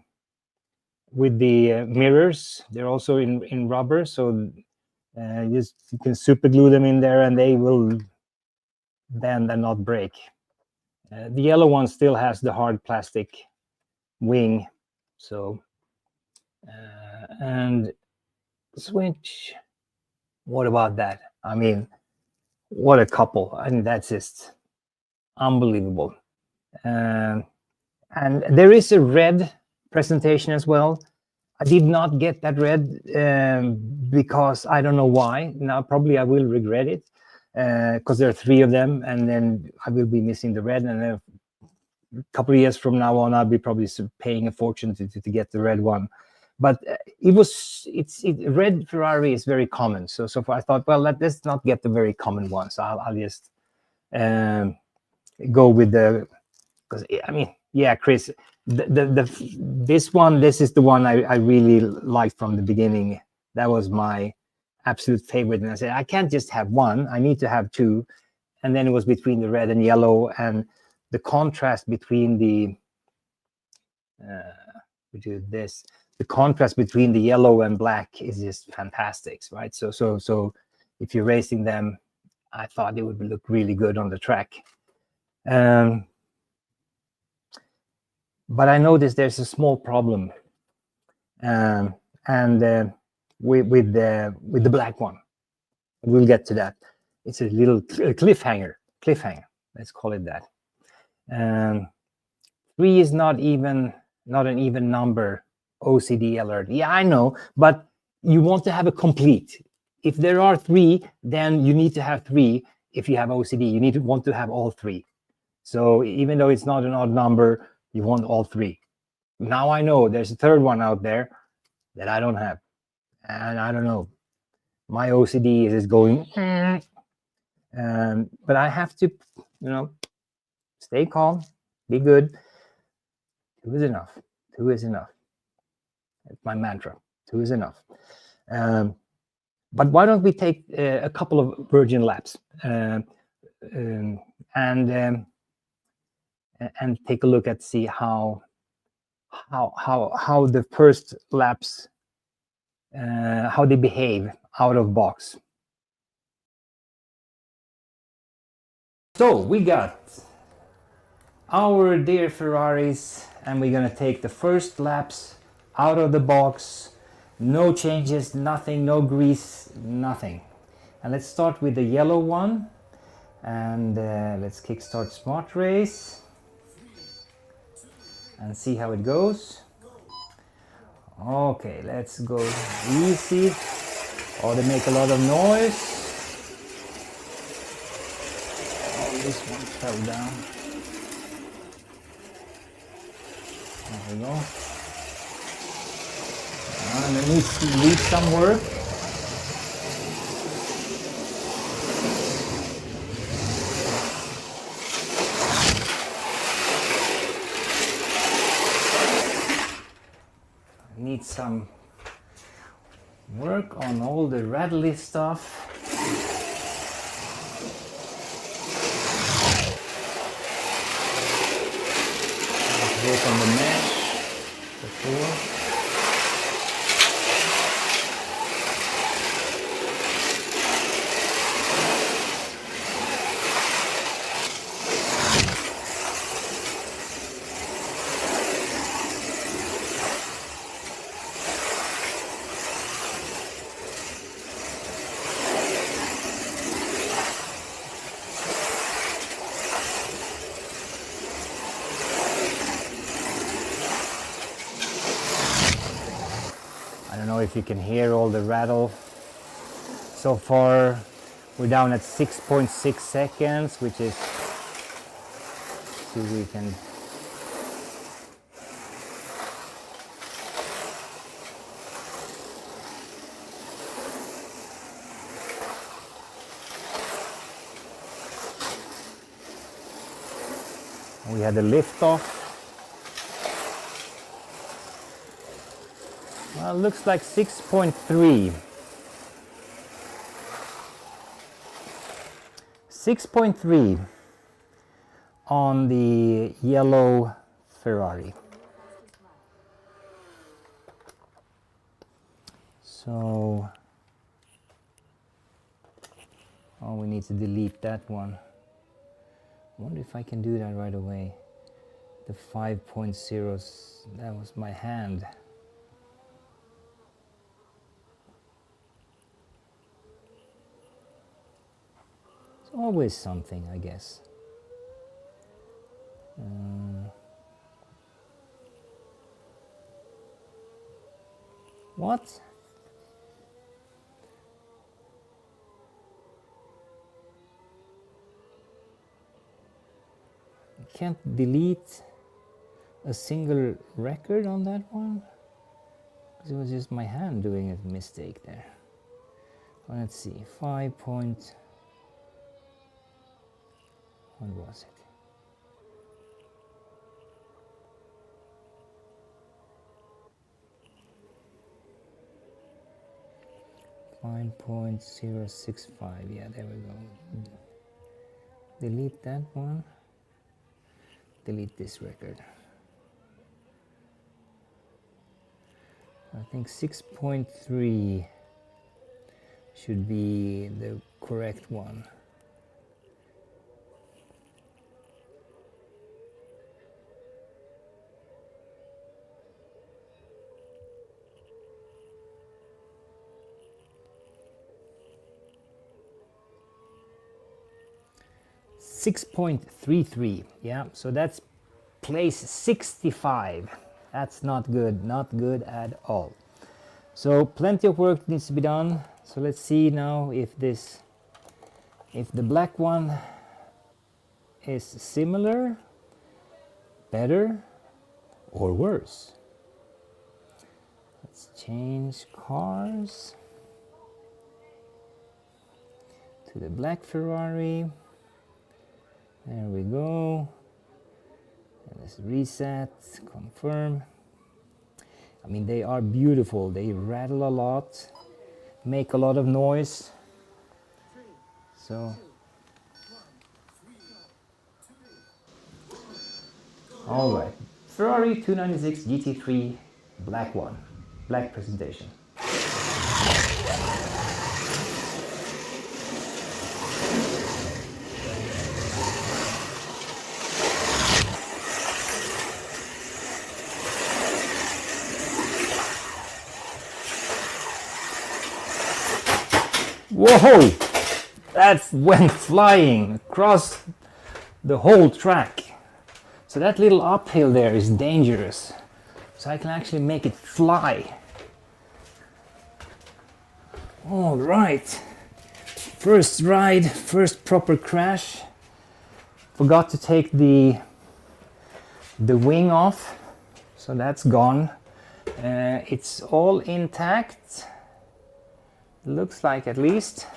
mirrors. They're also in rubber, so you can super glue them in there, and they will bend and not break. The yellow one still has the hard plastic wing. So and switch. What about that? I mean, what a couple! I mean, that's just unbelievable. And there is a red presentation as well. I did not get that red because I don't know why. Now probably I will regret it because there are 3 of them, and then I will be missing the red. And then a couple of years from now on, I'll be probably paying a fortune to get the red one. But red Ferrari is very common. So far I thought, well, let's not get the very common one. So I'll just go with the, because I mean, yeah, Chris, this is the one I really liked from the beginning. That was my absolute favorite. And I said, I can't just have one. I need to have 2. And then it was between the red and yellow, and the contrast between the the contrast between the yellow and black is just fantastic, right? So if you're racing them, I thought it would look really good on the track. But I noticed there's a small problem, with the black one. We'll get to that. It's a little cliffhanger. Let's call it that. 3 is not an even number. OCD alert. Yeah, I know, but you want to have a complete. If there are 3, then you need to have 3. if you have OCD, you want to have all three. So even though it's not an odd number, you want all three. Now I know there's a third one out there that I don't have. And I don't know. My OCD is going, but I have to, stay calm, be good. 2 is enough. 2 is enough. It's my mantra. 2 is enough. But why don't we take a couple of virgin laps and take a look at see how the first laps how they behave out of box. So we got our dear Ferraris, and we're gonna take the first laps out of the box. No changes, nothing, no grease, nothing. And let's start with the yellow one, and let's kickstart Smart Race and see how it goes. Okay, let's go easy. Oh, they make a lot of noise. Oh, this one fell down. There we go. And it needs some work. Need some work on all the rattly stuff. Work on the mesh before. I don't know if you can hear all the rattle. So far we're down at 6.6 seconds, which is, see if we can, we had a lift off. Well, it looks like 6.3. 6.3 on the yellow Ferrari. So, oh, we need to delete that one. I wonder if I can do that right away. The 5.0s, that was my hand. Always something, I guess. What? I can't delete a single record on that one? Because it was just my hand doing a mistake there. Well, let's see, 5. What was it? .065. Yeah, there we go. Delete that one. Delete this record. I think 6.3 should be the correct one. .33, yeah, so that's place 65. That's not good at all. So plenty of work needs to be done. So let's see now if this if the black one is similar, better, or worse. Let's change cars to the black Ferrari. There we go. And let's reset, confirm. I mean, they are beautiful. They rattle a lot, make a lot of noise. So, all right. Ferrari 296 GT3 black one, black presentation. Whoa! That went flying across the whole track. So that little uphill there is dangerous. So I can actually make it fly. All right. First ride, first proper crash. Forgot to take the wing off, so that's gone. It's all intact. Looks like, at least.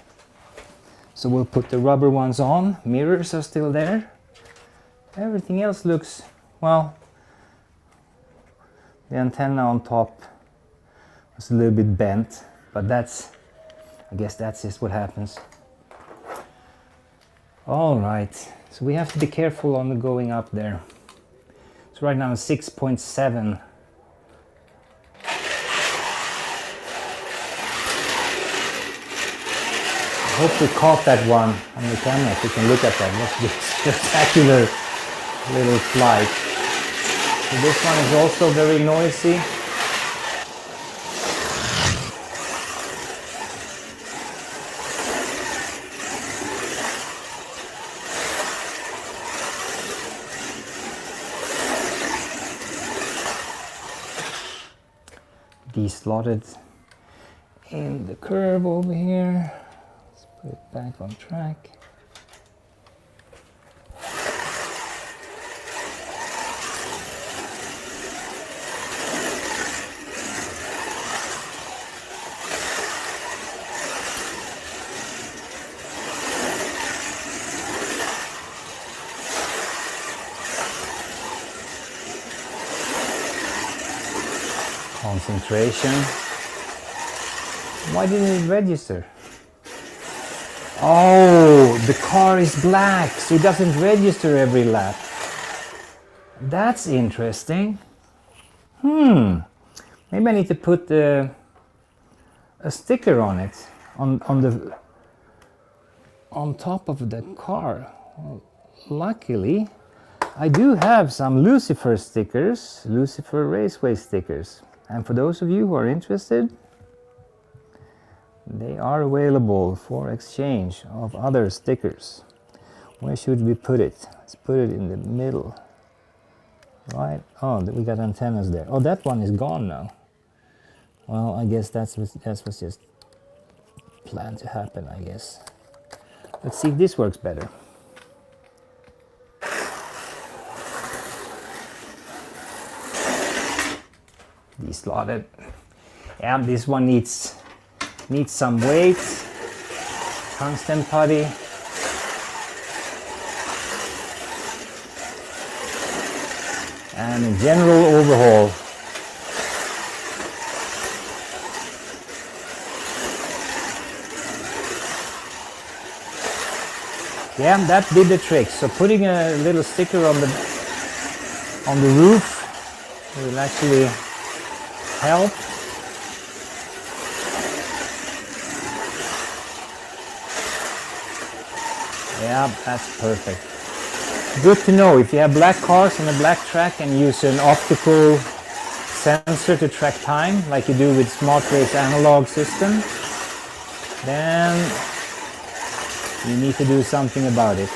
So we'll put the rubber ones on. Mirrors are still there. Everything else looks, well, the antenna on top was a little bit bent, but that's, I guess that's just what happens. All right, so we have to be careful on the going up there. So right now 6.7. I hope we caught that one on the camera, if you can look at that. That's a spectacular little flight. So this one is also very noisy. De-slotted in the curve over here. Put it back on track. Concentration. Why didn't it register? Oh, the car is black, so it doesn't register every lap. That's interesting. Maybe I need to put a sticker on it, on top of the car. Well, luckily, I do have some Lucifer stickers, Lucifer Raceway stickers. And for those of you who are interested, they are available for exchange of other stickers. Where should we put it? Let's put it in the middle. Right? Oh, we got antennas there. Oh, that one is gone now. Well, I guess that's what's just planned to happen, I guess. Let's see if this works better. De-slotted. Yeah, this one needs some weight. Tungsten putty. And a general overhaul. Yeah, that did the trick. So putting a little sticker on the roof will actually help. Yeah, that's perfect. Good to know, if you have black cars on a black track and use an optical sensor to track time, like you do with Smart Race analog system, then you need to do something about it.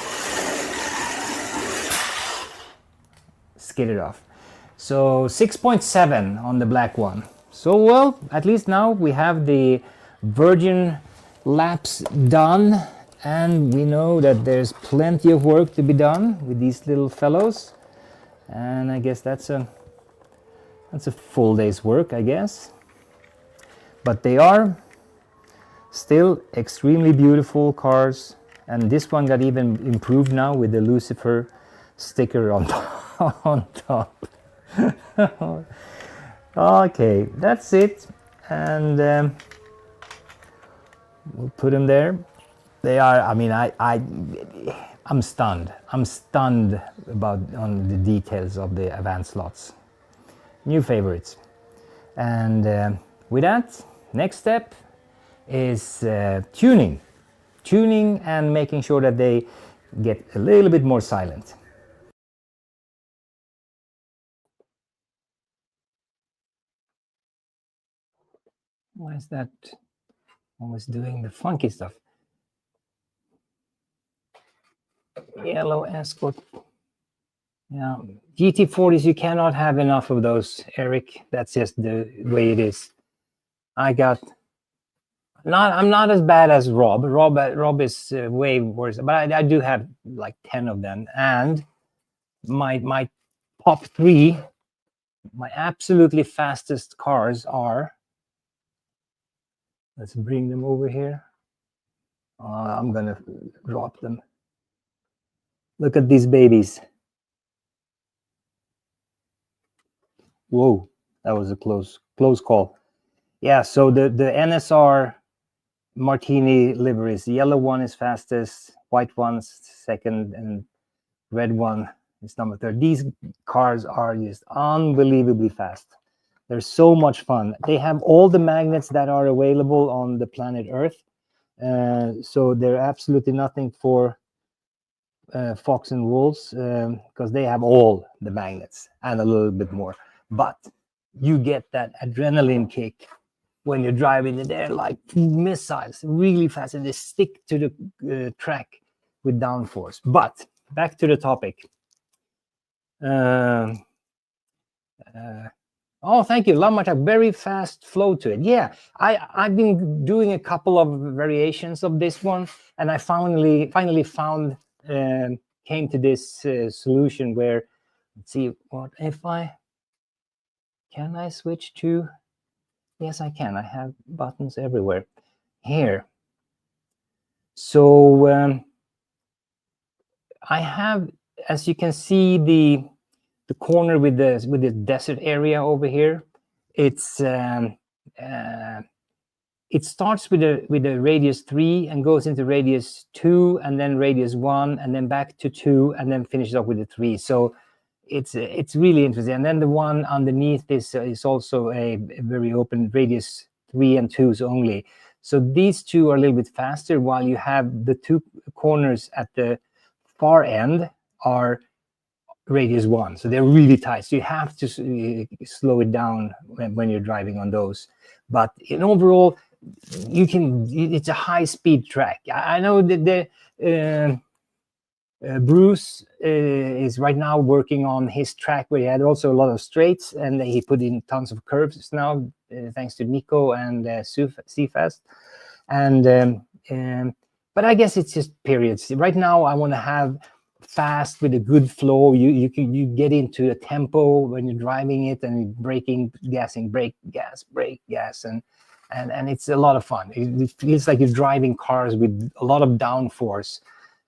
Skid it off. So 6.7 on the black one. So well, at least now we have the virgin laps done, And we know that there's plenty of work to be done with these little fellows. And I guess that's a full day's work, I guess. But they are still extremely beautiful cars. And this one got even improved now with the Lucifer sticker on on top. Okay, that's it. And we'll put them there. They are, I mean, I'm stunned. I'm stunned on the details of the Avant Slots. New favorites. And with that, next step is tuning and making sure that they get a little bit more silent. Why is that always doing the funky stuff? Yellow Escort. Yeah, GT40s, you cannot have enough of those, Eric. That's just the way it is. I'm not as bad as Rob. Rob is way worse, but I do have like 10 of them. And my top 3, my absolutely fastest cars are. Let's bring them over here. I'm gonna drop them. Look at these babies. Whoa, that was a close call. Yeah, so the NSR Martini liveries, the yellow one is fastest, white one's second, and red one is number 3rd. These cars are just unbelievably fast. They're so much fun. They have all the magnets that are available on the planet Earth. So they're absolutely nothing for Fox and Wolves, because they have all the magnets and a little bit more. But you get that adrenaline kick when you're driving in there like missiles, really fast, and they stick to the track with downforce. But back to the topic. Oh, thank you, Lamata. Very fast flow to it. Yeah, I've been doing a couple of variations of this one, and I finally found came to this solution where, let's see, what if can I switch to? Yes, I can. I have buttons everywhere here. So I have, as you can see, the corner with the desert area over here. It's it starts with the radius 3 and goes into radius 2 and then radius 1 and then back to 2 and then finishes up with the 3. So it's really interesting. And then the one underneath this is also a very open radius 3 and 2s only. So these two are a little bit faster, while you have the 2 corners at the far end are radius 1. So they're really tight. So you have to slow it down when you're driving on those. But in overall, it's a high-speed track. I know that Bruce is right now working on his track where he had also a lot of straights, and he put in tons of curves now, thanks to Nico and CFast. But I guess it's just periods. Right now, I want to have fast with a good flow. You get into a tempo when you're driving it and braking, gassing, brake, gas, brake, gas, and it's a lot of fun. It feels like you're driving cars with a lot of downforce,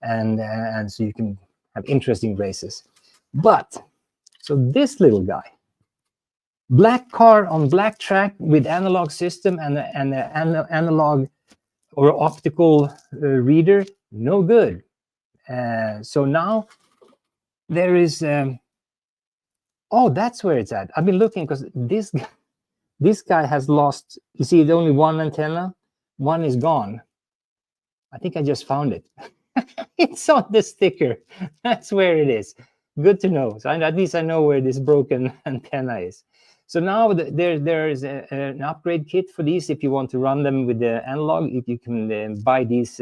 and so you can have interesting races. But so this little guy, black car on black track with analog system and an analog or optical reader, no good. So now there is. Oh, that's where it's at. I've been looking because this guy has lost. You see, it's only one antenna. One is gone. I think I just found it. It's on the sticker. That's where it is. Good to know. So at least I know where this broken antenna is. So now there is an upgrade kit for these. If you want to run them with the analog, you can buy these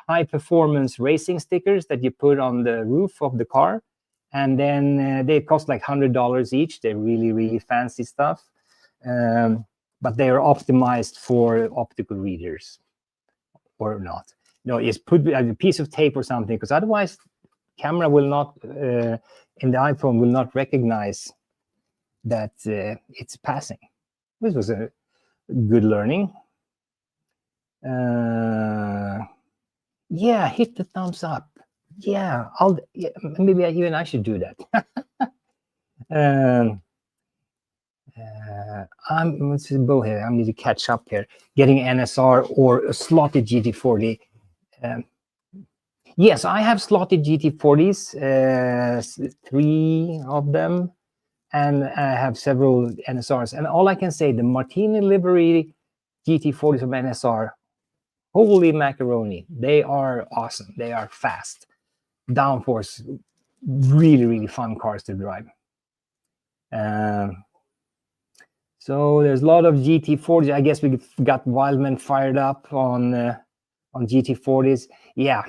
high performance racing stickers that you put on the roof of the car. And then they cost like $100 each. They're really, really fancy stuff. But they are optimized for optical readers. or not. No, it's put a piece of tape or something, because otherwise camera will not, in the iPhone, will not recognize that it's passing. This was a good learning. Yeah, hit the thumbs up. Yeah, maybe I should do that. Let's go here. I need to catch up here. Getting NSR or a slotted GT40. Yes, I have slotted GT40s, 3 of them, and I have several NSRs. And all I can say, the Martini livery GT40s from NSR, holy macaroni, they are awesome. They are fast. Downforce, really, really fun cars to drive. So there's a lot of GT40s. I guess we got Wildman fired up on GT40s. Yeah,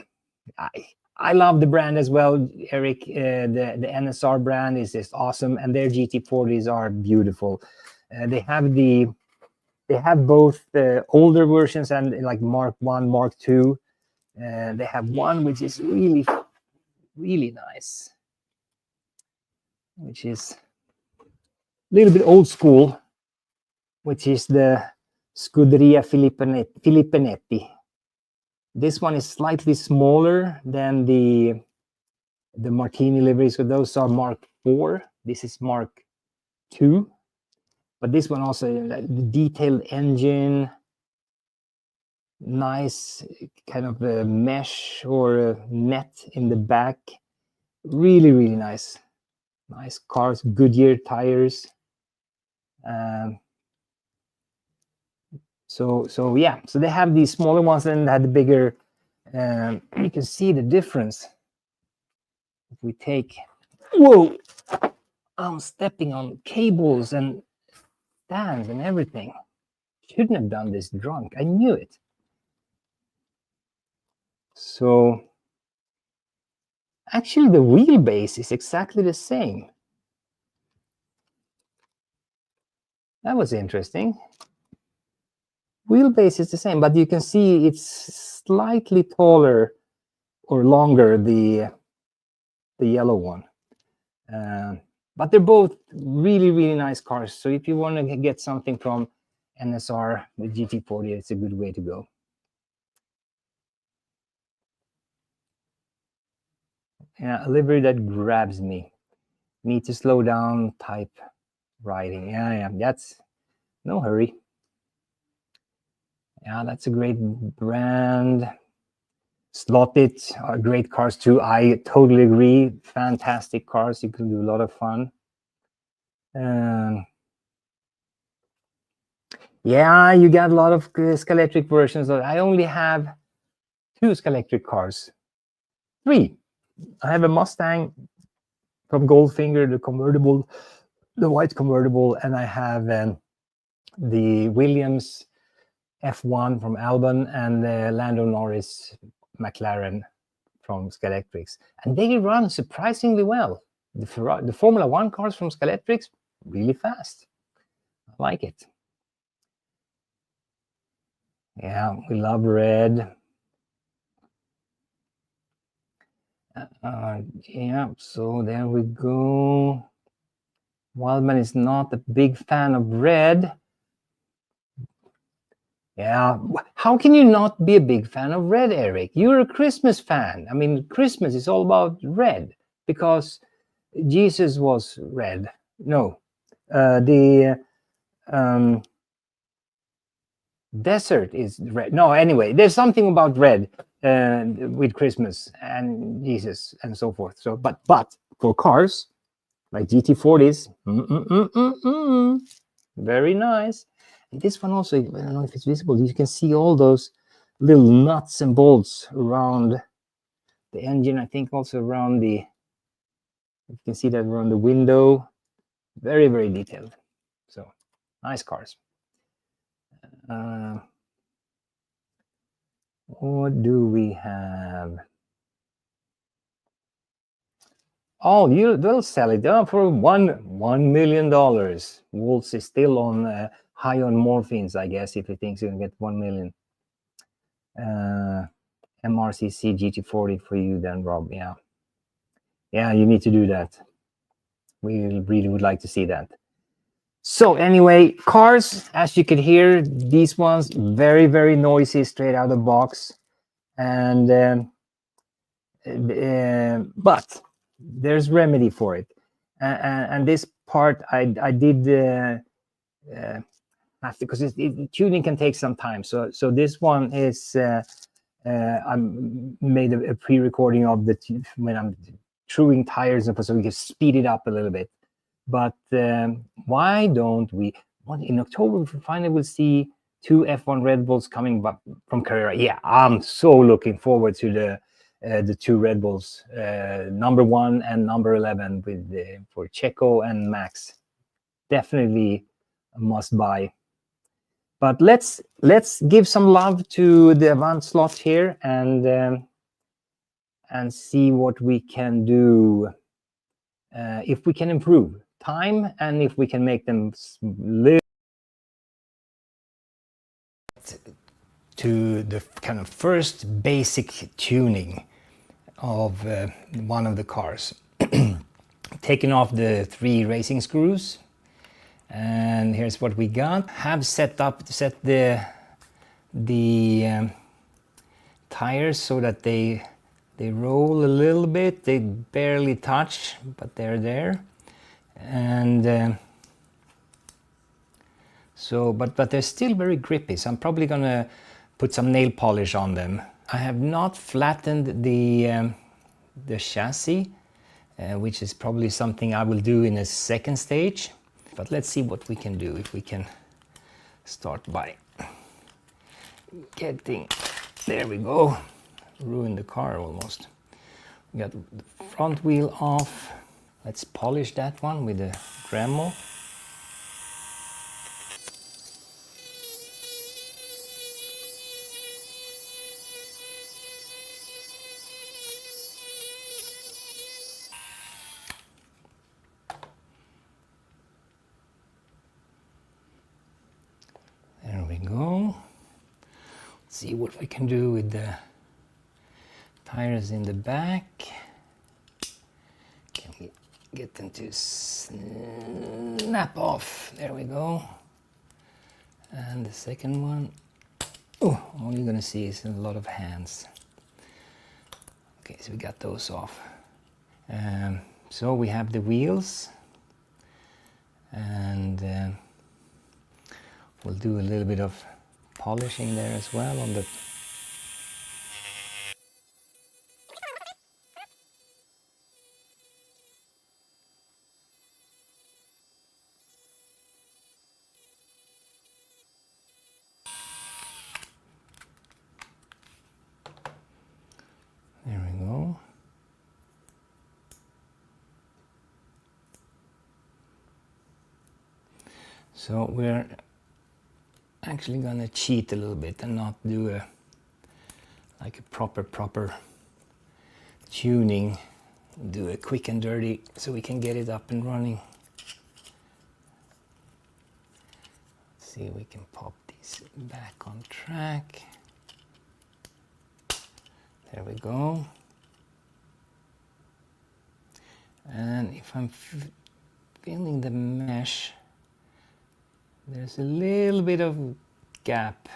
I love the brand as well, Eric. The NSR brand is just awesome, and their GT40s are beautiful. They have both the older versions and like Mark 1, Mark 2. They have one which is really, really nice, which is a little bit old school, which is the Scuderia Filippinetti. This one is slightly smaller than the Martini livery. So those are Mark 4. This is Mark 2. But this one also, the detailed engine, nice kind of a mesh or a net in the back. Really, really nice. Nice cars, Goodyear tires. So yeah, so they have these smaller ones and they had the bigger. You can see the difference. If we take, whoa, I'm stepping on cables and stands and everything. Shouldn't have done this drunk. I knew it. So actually the wheelbase is exactly the same. That was interesting. Wheelbase is the same, but you can see it's slightly taller or longer, the yellow one. But they're both really, really nice cars. So if you want to get something from NSR, the GT40, it's a good way to go. Yeah, a livery that grabs me. Need to slow down type riding. Yeah, that's no hurry. Yeah, that's a great brand. Slotted are great cars too. I totally agree. Fantastic cars. You can do a lot of fun. Yeah, you got a lot of Scalextric versions. I only have 2 Scalextric cars. 3. I have a Mustang from Goldfinger, the convertible, the white convertible, and I have the Williams F1 from Albon and the Lando Norris McLaren from Scalextric, and they run surprisingly well. The Formula 1 cars from Scalextric, really fast. I like it. Yeah, we love red. Yeah, so there we go. Wildman is not a big fan of red. Yeah, how can you not be a big fan of red, Eric? You're a Christmas fan. I mean, Christmas is all about red because Jesus was red. No, the desert is red. No, anyway, there's something about red with Christmas and Jesus and so forth. So, but for cars like GT40s, very nice. And this one also, I don't know if it's visible, you can see all those little nuts and bolts around the engine. I think also around you can see that around the window. Very, very detailed. So, nice cars. What do we have? Oh, they'll sell it for $1 million. Wolves is still on high on morphines, I guess, if he thinks he'll get 1 million. MRCC GT40 for you then, Rob. Yeah, you need to do that. We really would like to see that. So anyway, cars, as you can hear, these ones very, very noisy straight out of the box. And but there's remedy for it. And this part I did have to, because tuning can take some time. So this one is I made a pre-recording of when I'm truing tires, so we can speed it up a little bit. But why don't we? In October, we finally will see 2 F1 Red Bulls coming back from Carrera. Yeah, I'm so looking forward to the 2 Red Bulls, number 1 and number 11, with for Checo and Max. Definitely a must buy. But let's give some love to the Avant Slot here and see what we can do, if we can improve time and if we can make them live to the kind of first basic tuning of one of the cars. Taking off the 3 racing screws, and here's what we got. Have set the tires so that they roll a little bit. They barely touch, but they're there. And but they're still very grippy, so I'm probably gonna put some nail polish on them. I have not flattened the chassis, which is probably something I will do in a second stage. But let's see what we can do. If we can start by getting, there we go, ruined the car almost. We got the front wheel off. Let's polish that one with a Dremel. There we go. Let's see what we can do with the tires in the back. Can we get them to snap off? There we go. And the second one, oh, all you're gonna see is a lot of hands. Okay, so we got those off. So we have the wheels, and we'll do a little bit of polishing there as well on the. There we go. So we're actually gonna cheat a little bit and not do a proper tuning. Do a quick and dirty so we can get it up and running. Let's see if we can pop these back on track. There we go. And if I'm feeling the mesh, there's a little bit of gap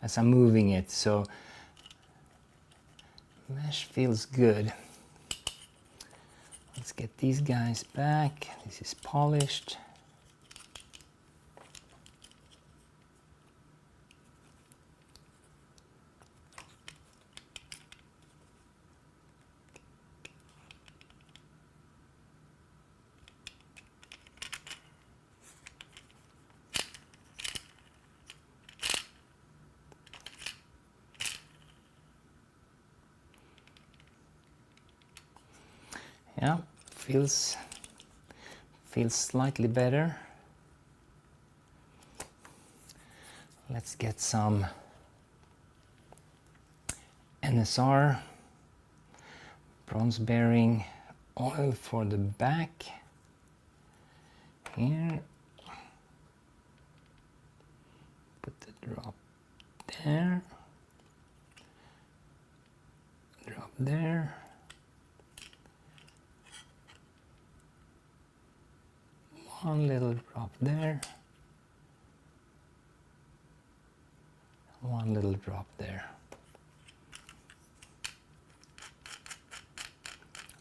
as I'm moving it, so mesh feels good. Let's get these guys back. This is polished. Yeah, feels slightly better. Let's get some NSR bronze bearing oil for the back here. Put the drop there. little drop there. One little drop there.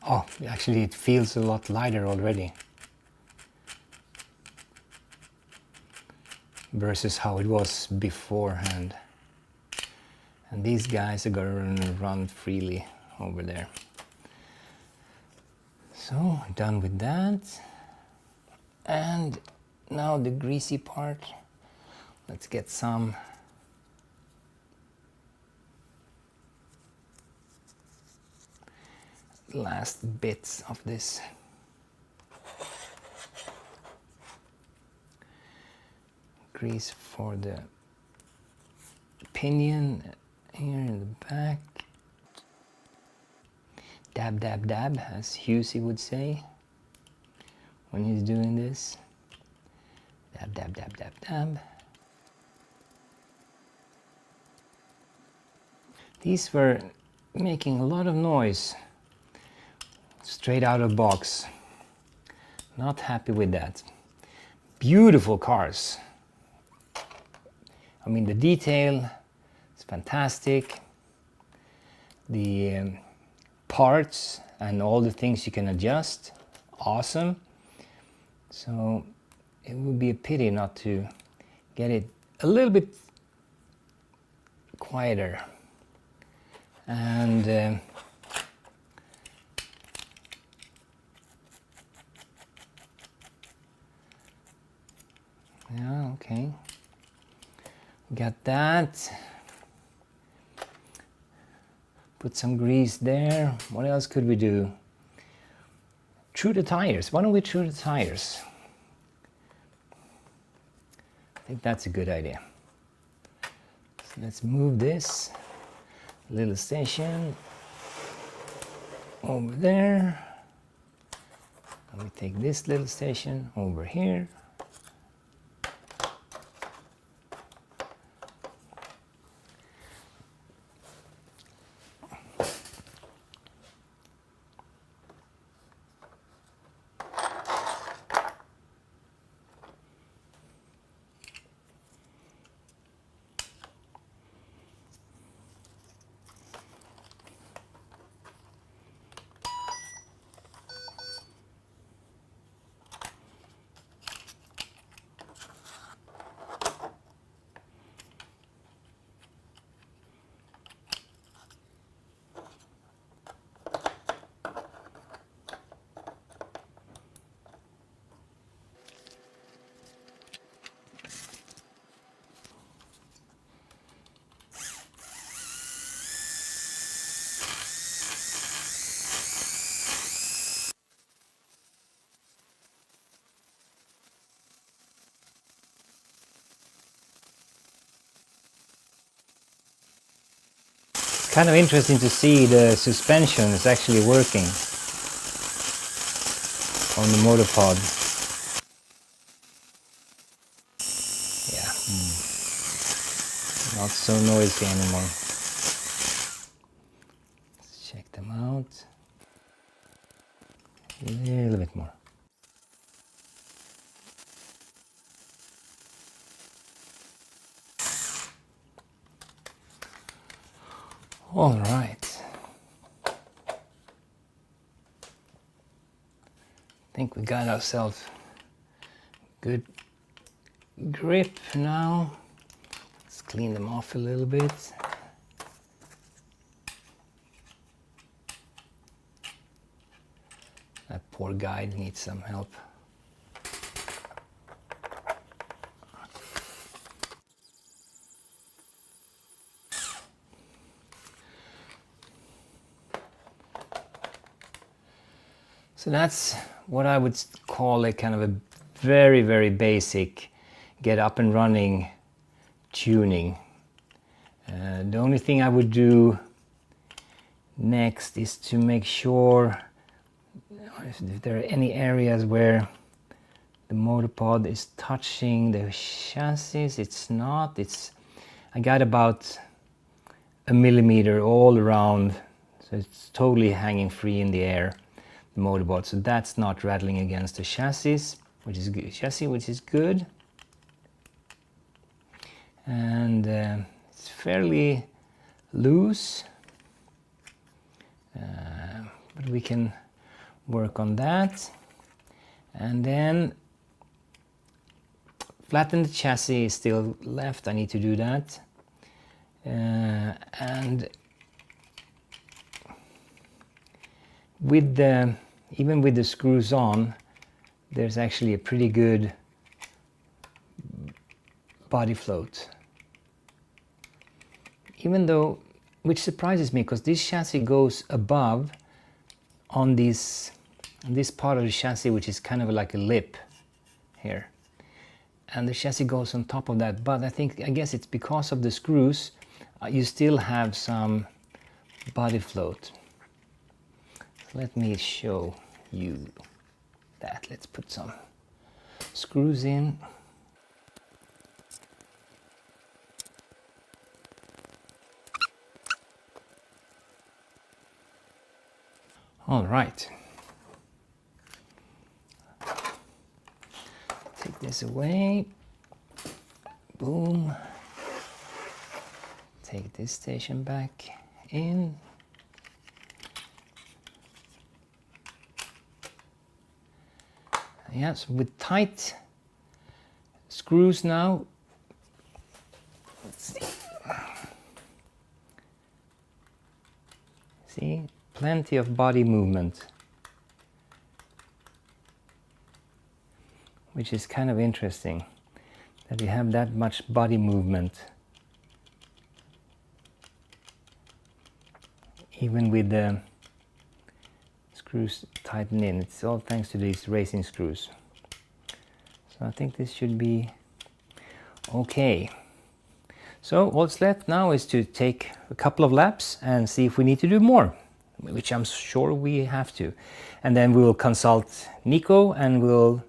Oh, actually it feels a lot lighter already versus how it was beforehand. And these guys are going to run freely over there. So, done with that. And now the greasy part. Let's get some last bits of this. Grease for the pinion here in the back. Dab, dab, dab, as Husey would say when he's doing this. Dab, dab, dab, dab, dab. These were making a lot of noise straight out of box. Not happy with that. Beautiful cars. I mean, the detail is fantastic. The parts and all the things you can adjust, awesome. So it would be a pity not to get it a little bit quieter. And yeah, okay. Got that. Put some grease there. What else could we do? True the tires. Why don't we true the tires? I think that's a good idea. So let's move this little station over there. And we take this little station over here. Kind of interesting to see the suspension is actually working on the motor pod. Yeah, not so noisy anymore. Let's check them out. A little bit more. All right. I think we got ourselves good grip now. Let's clean them off a little bit. That poor guy needs some help. So that's what I would call a kind of a very, very basic get up and running tuning. The only thing I would do next is to make sure if there are any areas where the motor pod is touching the chassis. It's not. I got about 1 millimeter all around, so it's totally hanging free in the air, the motor pod. So that's not rattling against the chassis. which is good. Chassis, which is good, and it's fairly loose, but we can work on that. And then flatten the chassis is still left. I need to do that. And with the, even with the screws on, there's actually a pretty good body float. Even though, which surprises me, because this chassis goes above on this part of the chassis, which is kind of like a lip here. And the chassis goes on top of that, but I guess it's because of the screws, you still have some body float. Let me show you that. Let's put some screws in. All right. Take this away. Boom. Take this station back in. Yeah, so with tight screws now, let's see. See, plenty of body movement, which is kind of interesting that you have that much body movement even with the screws tightened in. It's all thanks to these racing screws. So I think this should be okay. So what's left now is to take a couple of laps and see if we need to do more, which I'm sure we have to. And then we will consult Nico and we'll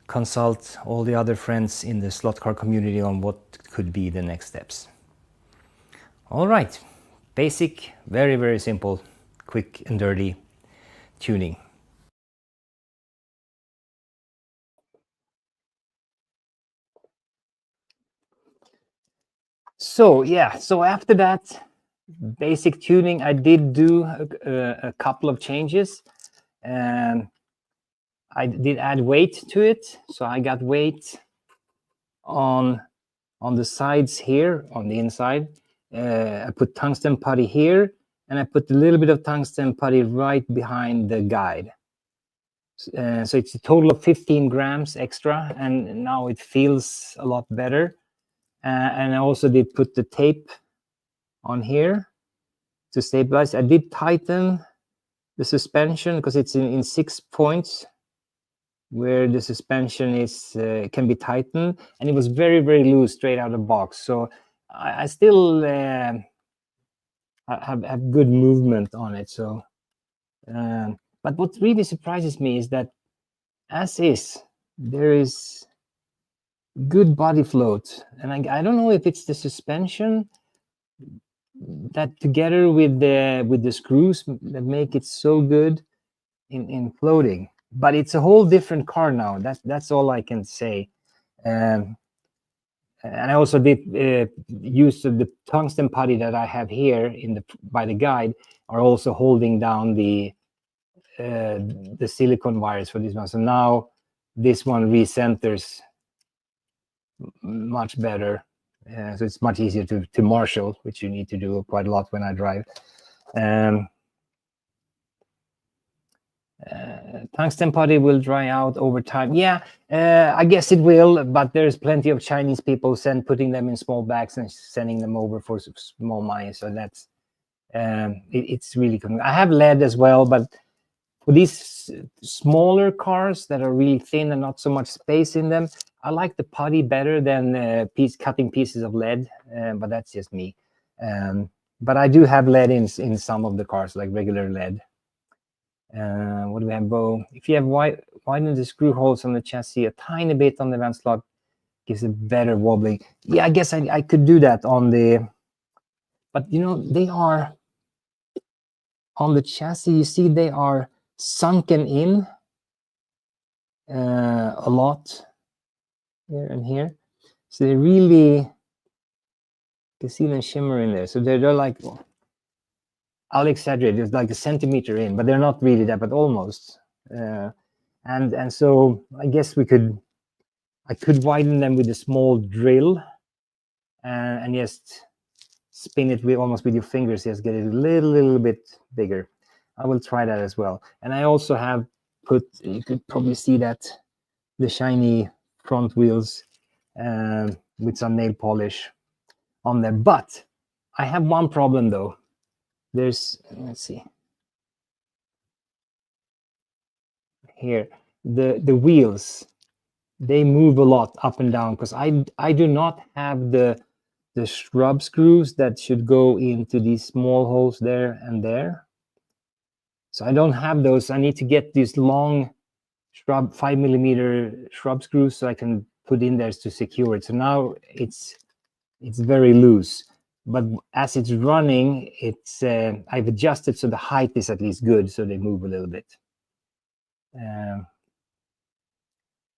consult all the other friends in the slot car community on what could be the next steps. All right, basic, very, very simple, quick and dirty tuning. So yeah, so after that basic tuning, I did do a couple of changes. I did add weight to it, so I got weight on the sides here, on the inside. I put tungsten putty here, and I put a little bit of tungsten putty right behind the guide. So it's a total of 15 grams extra, and now it feels a lot better. And I also did put the tape on here to stabilize. I did tighten the suspension because it's in 6 points where the suspension is can be tightened, and it was very, very loose straight out of the box. So I still have good movement on it. So, but what really surprises me is that, as is, there is good body float, and I don't know if it's the suspension that together with the screws that make it so good in floating. But it's a whole different car now. That's all I can say. And I also did use the tungsten putty that I have here by the guide are also holding down the silicone wires for this one. So now this one recenters much better. So it's much easier to marshal, which you need to do quite a lot when I drive. Tungsten putty will dry out over time. Yeah, I guess it will, but there's plenty of Chinese people putting them in small bags and sending them over for small money. So that's it's really convenient. I have lead as well, but for these smaller cars that are really thin and not so much space in them, I like the putty better than cutting pieces of lead, but that's just me. But I do have lead in some of the cars, like regular lead. What do we have? Bow. If you have widen the screw holes on the chassis a tiny bit on the Avant Slot, gives a better wobbling. Yeah, I guess I could do that on the, but you know, they are on the chassis. You see, they are sunken in. a lot here and here. So they really, you can see them shimmer in there. So they're like, I'll exaggerate, it's like a centimeter in, but they're not really that, but almost. And so I guess I could widen them with a small drill and just spin it almost with your fingers, just get it a little bit bigger. I will try that as well. And I also have put, you could probably see that, the shiny front wheels with some nail polish on them. But I have one problem though. There's, let's see. Here, the wheels, they move a lot up and down because I do not have the shrub screws that should go into these small holes there and there. So I don't have those. I need to get these long 5mm shrub screws so I can put in there to secure it. So now it's very loose, but as it's running, it's I've adjusted so the height is at least good, so they move a little bit.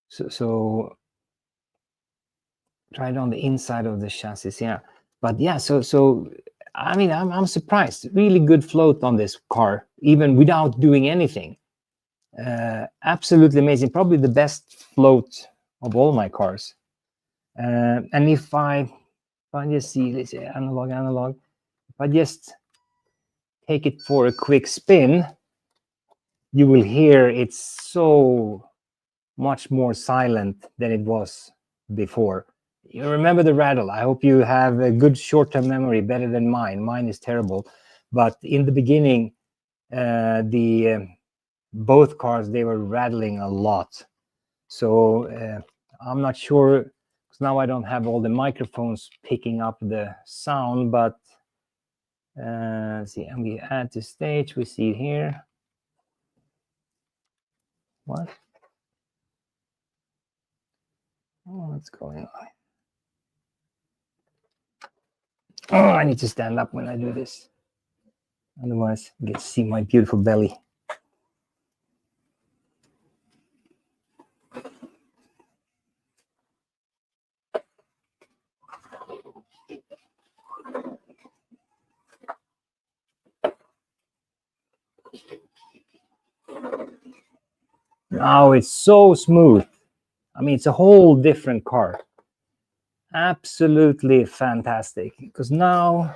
So try it on the inside of the chassis, yeah. But yeah, so I mean, I'm surprised. Really good float on this car, even without doing anything. Absolutely amazing. Probably the best float of all my cars. And if I just see, let's say analog, if I just take it for a quick spin, you will hear it's so much more silent than it was before. You remember the rattle. I hope you have a good short-term memory, better than mine. Mine is terrible. But in the beginning, both cars, they were rattling a lot. So I'm not sure, because now I don't have all the microphones picking up the sound, but see, and we add to stage, we see here. What? Oh, what's going on? Oh, I need to stand up when I do this. Otherwise, you get to see my beautiful belly. Now it's so smooth. I mean, it's a whole different car. Absolutely fantastic. Because now,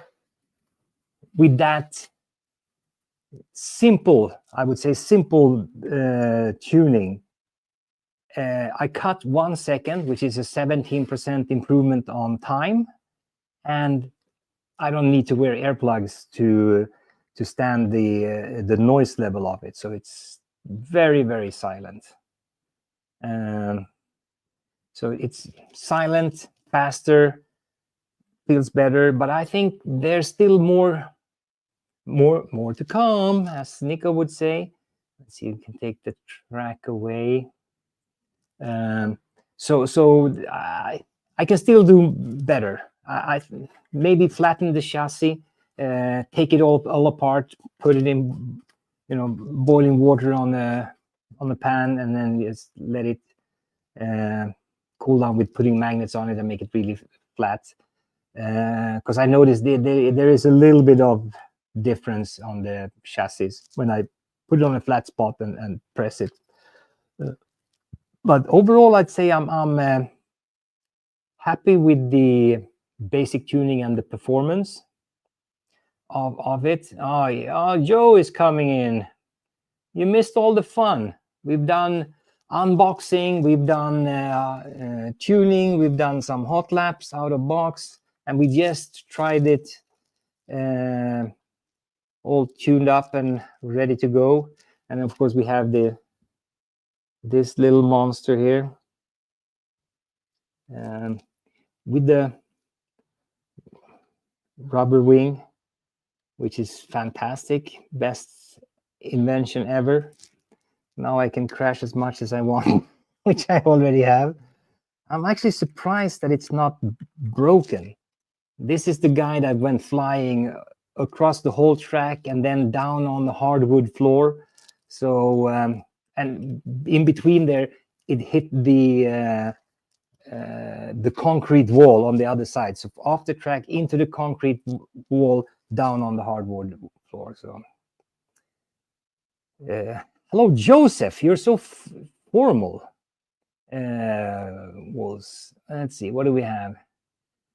with that simple, I would say simple tuning, I cut 1 second, which is a 17% improvement on time, and I don't need to wear earplugs to stand the noise level of it. So it's very, very silent. So it's silent, faster, feels better, but I think there's still more to come, as Nico would say. Let's see, you can take the track away. So I can still do better. I maybe flatten the chassis, take it all apart, put it in, boiling water on the pan, and then just let it cool down with putting magnets on it and make it really flat. Because I noticed there is a little bit of difference on the chassis when I put it on a flat spot and press it. But overall, I'd say I'm happy with the basic tuning and the performance of it. Oh, Joe is coming in. You missed all the fun. We've done unboxing, we've done tuning, we've done some hot laps out of box, and we just tried it all tuned up and ready to go. And of course, we have this little monster here with the rubber wing, which is fantastic. Best invention ever. Now I can crash as much as I want, which I already have. I'm actually surprised that it's not broken. This is the guy that went flying across the whole track and then down on the hardwood floor. So, and in between there, it hit the concrete wall on the other side. So off the track into the concrete wall, down on the hardwood floor. So, hello, Joseph. You're so formal. Walls. Let's see. What do we have?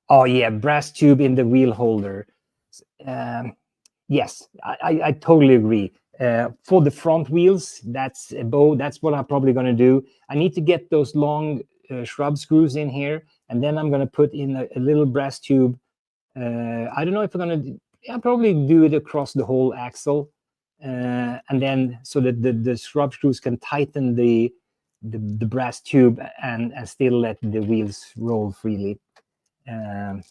Oh yeah, brass tube in the wheel holder. Yes, I totally agree. For the front wheels, that's what I'm probably going to do. I need to get those long shrub screws in here, and then I'm going to put in a little brass tube. I don't know if I'm going to. I'll probably do it across the whole axle, and then so that the shrub screws can tighten the brass tube and still let the wheels roll freely. So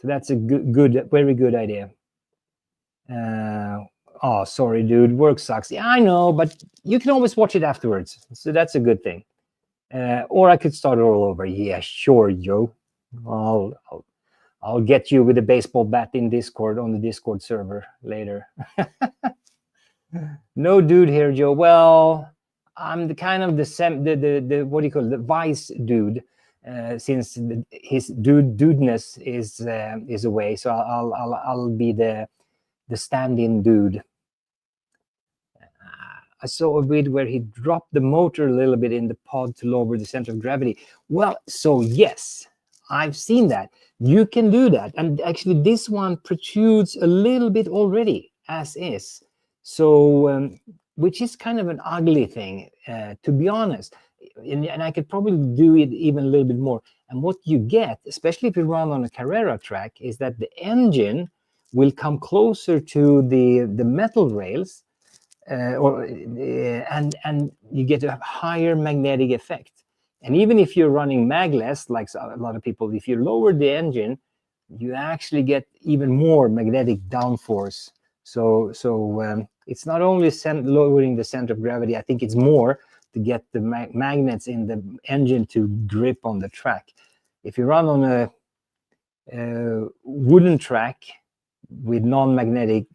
that's a very good idea. Oh, sorry, dude, work sucks. Yeah, I know, but you can always watch it afterwards, so that's a good thing. Or I could start it all over. Yeah, sure, Joe. I'll get you with a baseball bat in Discord on the Discord server later. No dude here, Joe. Well, I'm the kind of the what do you call it, the vice dude, since his dudeness is away. So I'll be the stand-in dude. I saw a vid where he dropped the motor a little bit in the pod to lower the center of gravity. Well, so yes, I've seen that. You can do that. And actually, this one protrudes a little bit already, as is. So, which is kind of an ugly thing, to be honest. And I could probably do it even a little bit more. And what you get, especially if you run on a Carrera track, is that the engine will come closer to the metal rails, and you get a higher magnetic effect. And even if you're running magless, like a lot of people, if you lower the engine, you actually get even more magnetic downforce. So it's not only lowering the center of gravity. I think it's more to get the magnets in the engine to grip on the track. If you run on a wooden track with non-magnetic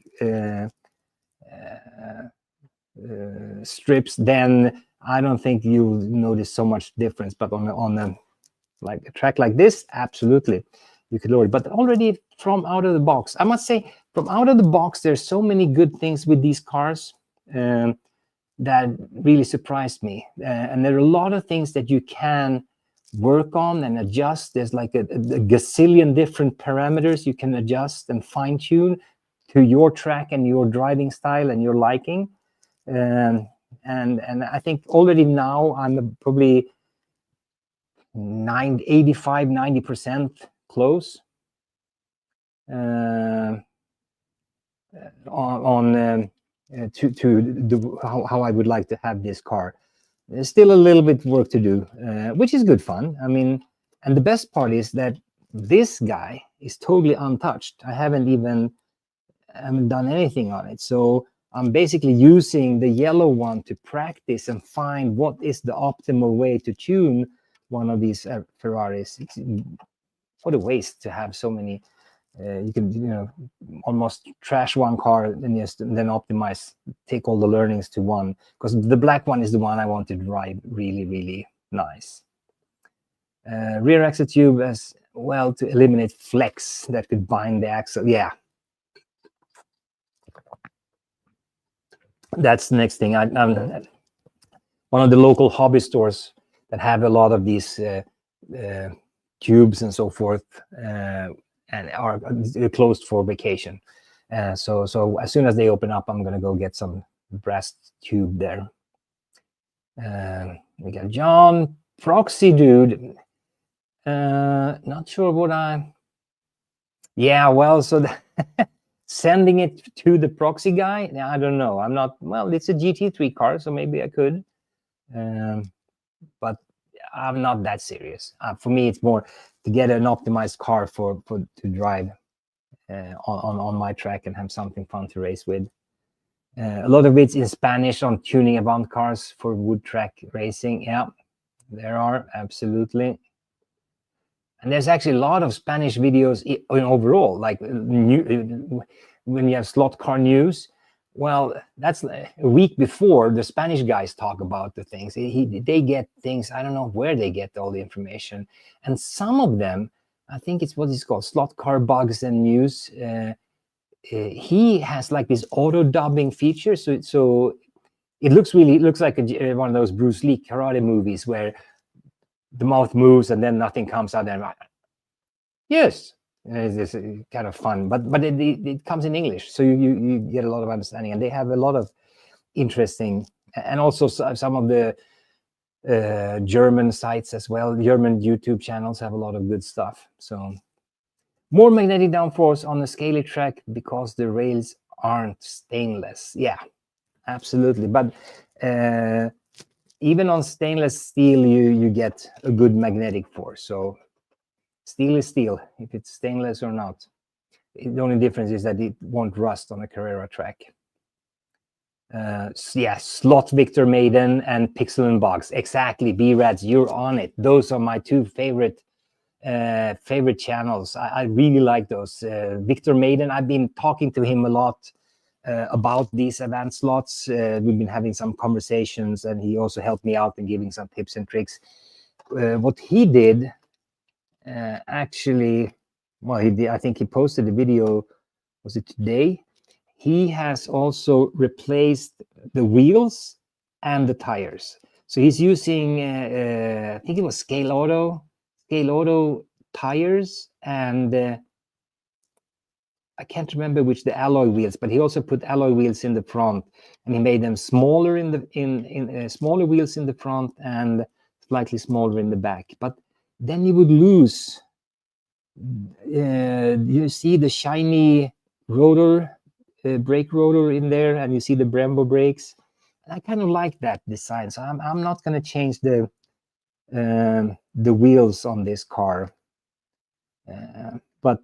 strips, then I don't think you'll notice so much difference. But on a like a track like this, absolutely, you could lower it. But already from out of the box, I must say, from out of the box, there's so many good things with these cars that really surprised me. And there are a lot of things that you can work on and adjust. There's like a gazillion different parameters you can adjust and fine tune to your track and your driving style and your liking. And I think already now I'm probably 85-90% close to how I would like to have this car. There's still a little bit work to do, which is good fun. I mean, and the best part is that this guy is totally untouched. I haven't done anything on it. So I'm basically using the yellow one to practice and find what is the optimal way to tune one of these Ferraris. What a waste to have so many. You can, almost trash one car and then optimize, take all the learnings to one, because the black one is the one I want to drive really, really nice. Rear axle tube as well to eliminate flex that could bind the axle. Yeah. That's the next thing. I'm one of the local hobby stores that have a lot of these tubes and so forth, and are closed for vacation. So as soon as they open up, I'm gonna go get some brass tube there. We got John Proxy Dude. Not sure what yeah, well, so sending it to the proxy guy, I don't know. I'm not, well, it's a GT3 car, so maybe I could, but I'm not that serious. For me, it's more to get an optimized car to drive on my track and have something fun to race with. A lot of it's in Spanish on tuning Avant cars for wood track racing. Yeah, there are, absolutely. And there's actually a lot of Spanish videos overall, like when you have slot car news, Well, that's a week before the Spanish guys talk about the things. They get things, I don't know where they get all the information. And some of them, I think it's what is called Slot Car Bugs and News. He has like this auto dubbing feature. So it looks like one of those Bruce Lee karate movies where the mouth moves and then nothing comes out. And yes, it's kind of fun, but it comes in English, so you get a lot of understanding, and they have a lot of interesting, and also some of the German sites as well. German YouTube channels have a lot of good stuff. So more magnetic downforce on the scaly track because the rails aren't stainless. Yeah, absolutely. But even on stainless steel, you get a good magnetic force. So steel is steel, if it's stainless or not. The only difference is that it won't rust on a Carrera track. Yeah, Slot Victor Maiden and Pixel and Box. Exactly, B-Rads, you're on it. Those are my two favorite channels. I really like those. Victor Maiden, I've been talking to him a lot about these Avant Slots. We've been having some conversations, and he also helped me out in giving some tips and tricks. What he did, actually, well, I think he posted a video, was it today? He has also replaced the wheels and the tires. So he's using, I think it was Scale Auto tires, and I can't remember which, the alloy wheels, but he also put alloy wheels in the front, and he made them smaller in smaller wheels in the front and slightly smaller in the back. But then you would lose. You see the shiny rotor, brake rotor in there, and you see the Brembo brakes. I kind of like that design, so I'm not going to change the wheels on this car, but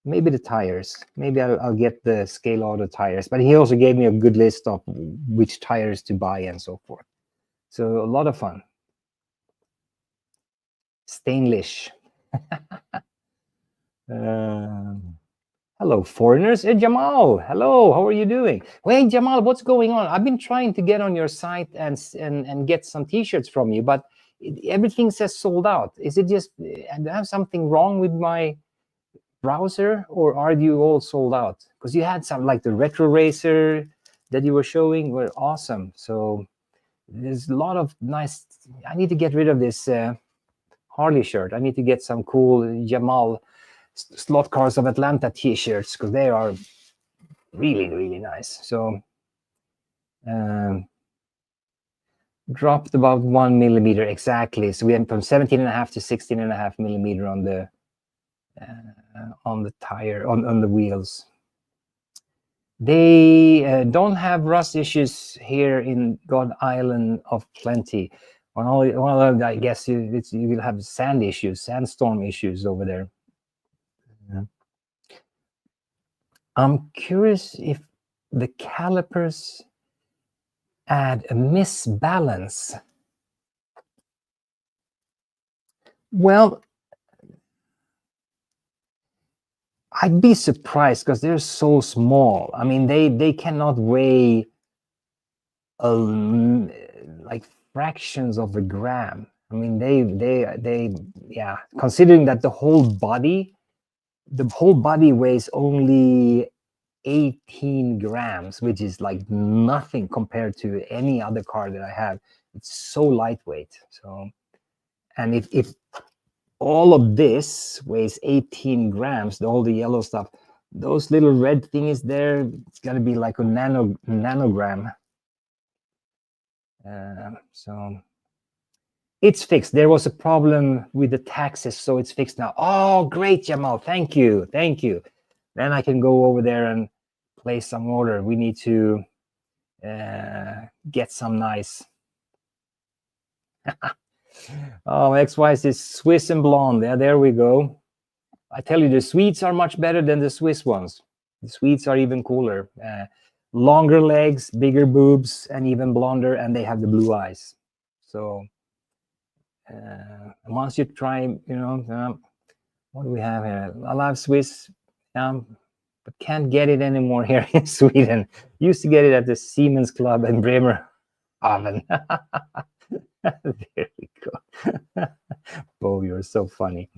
maybe the tires. Maybe I'll get the Scale Auto tires. But he also gave me a good list of which tires to buy and so forth. So a lot of fun. Stainless. Hello, foreigners. Hey, Jamal. Hello, how are you doing? Hey, Jamal, what's going on? I've been trying to get on your site and get some T-shirts from you, but everything says sold out. Is it just, do I have something wrong with my browser, or are you all sold out? Because you had some, like the Retro Racer that you were showing were awesome. So there's a lot of nice. I need to get rid of this Harley shirt. I need to get some cool Jamal Slot Cars of Atlanta T-shirts, because they are really, really nice. So dropped about 1 millimeter exactly. So we went from 17.5 to 16.5 millimeter on the tire, on the wheels. They don't have rust issues here in God Island of Plenty. Well, I guess you will have sandstorm issues over there. Yeah. I'm curious if the calipers add a misbalance. Well, I'd be surprised, because they're so small. I mean, they cannot weigh like fractions of a gram. I mean, they yeah. Considering that the whole body weighs only 18 grams, which is like nothing compared to any other car that I have. It's so lightweight. So, and if all of this weighs 18 grams, all the yellow stuff, those little red things there, it's got to be like a nanogram. So it's fixed. There was a problem with the taxes, so it's fixed now. Oh, great, Jamal. Thank you. Then I can go over there and place some order. We need to get some nice. Oh, XY is Swiss and blonde. Yeah, there we go. I tell you, the Swedes are much better than the Swiss ones. The Swedes are even cooler. Longer legs, bigger boobs, and even blonder, and they have the blue eyes. So once you try, what do we have here? I love Swiss, but but can't get it anymore here in Sweden. Used to get it at the Siemens Club in Bremerhaven. There we go. Bo, you're so funny.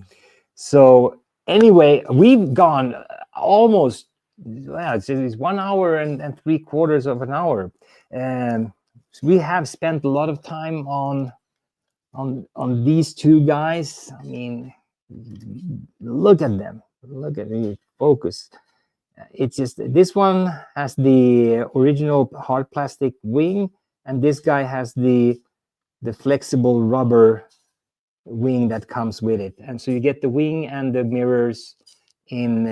So anyway, we've gone almost, well, it's 1 hour and 3/4 of an hour. We have spent a lot of time on these two guys. I mean, look at them. Look at me. Focus. It's just this one has the original hard plastic wing, and this guy has the flexible rubber wing that comes with it. And so you get the wing and the mirrors in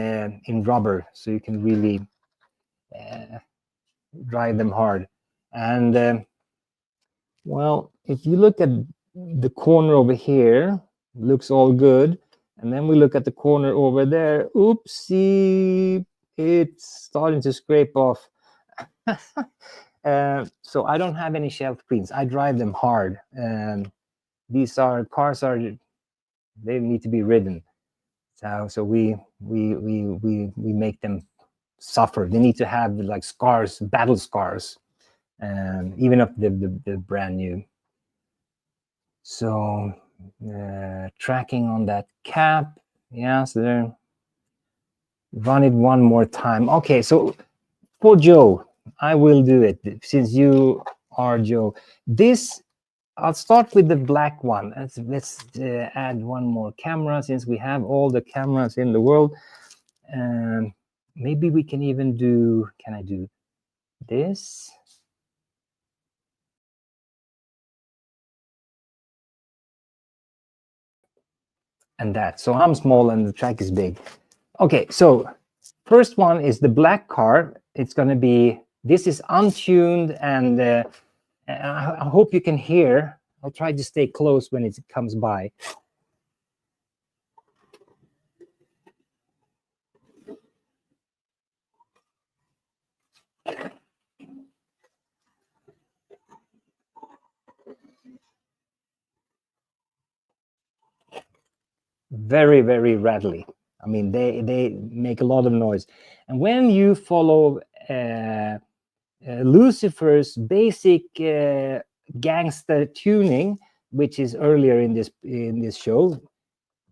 rubber, so you can really drive them hard. And well, if you look at the corner over here, looks all good, and then we look at the corner over there, oopsie, it's starting to scrape off. So I don't have any shelf screens. I drive them hard. These cars they need to be ridden. So we make them suffer. They need to have like scars, battle scars, even if they're brand new. So tracking on that cap, yeah. So there, run it one more time. Okay, so for Joe, I will do it since you are Joe. This, I'll start with the black one. Let's add one more camera since we have all the cameras in the world. Maybe we can even do, can I do this? And that. So I'm small and the track is big. Okay, so first one is the black car. It's going to be, this is untuned, and I hope you can hear. I'll try to stay close when it comes by. Very, very rattly. I mean, they make a lot of noise. And when you follow Lucifer's basic gangster tuning, which is earlier in this show,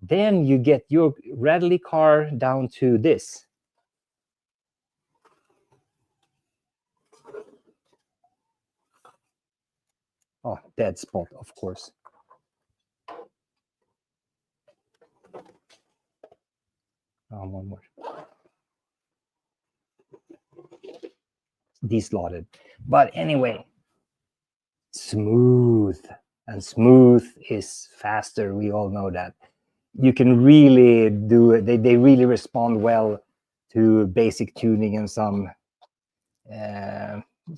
then you get your rattly car down to this. Oh, dead spot, of course. Oh, one more. Deslotted. But anyway, smooth, and smooth is faster. We all know that. You can really do it. They really respond well to basic tuning and some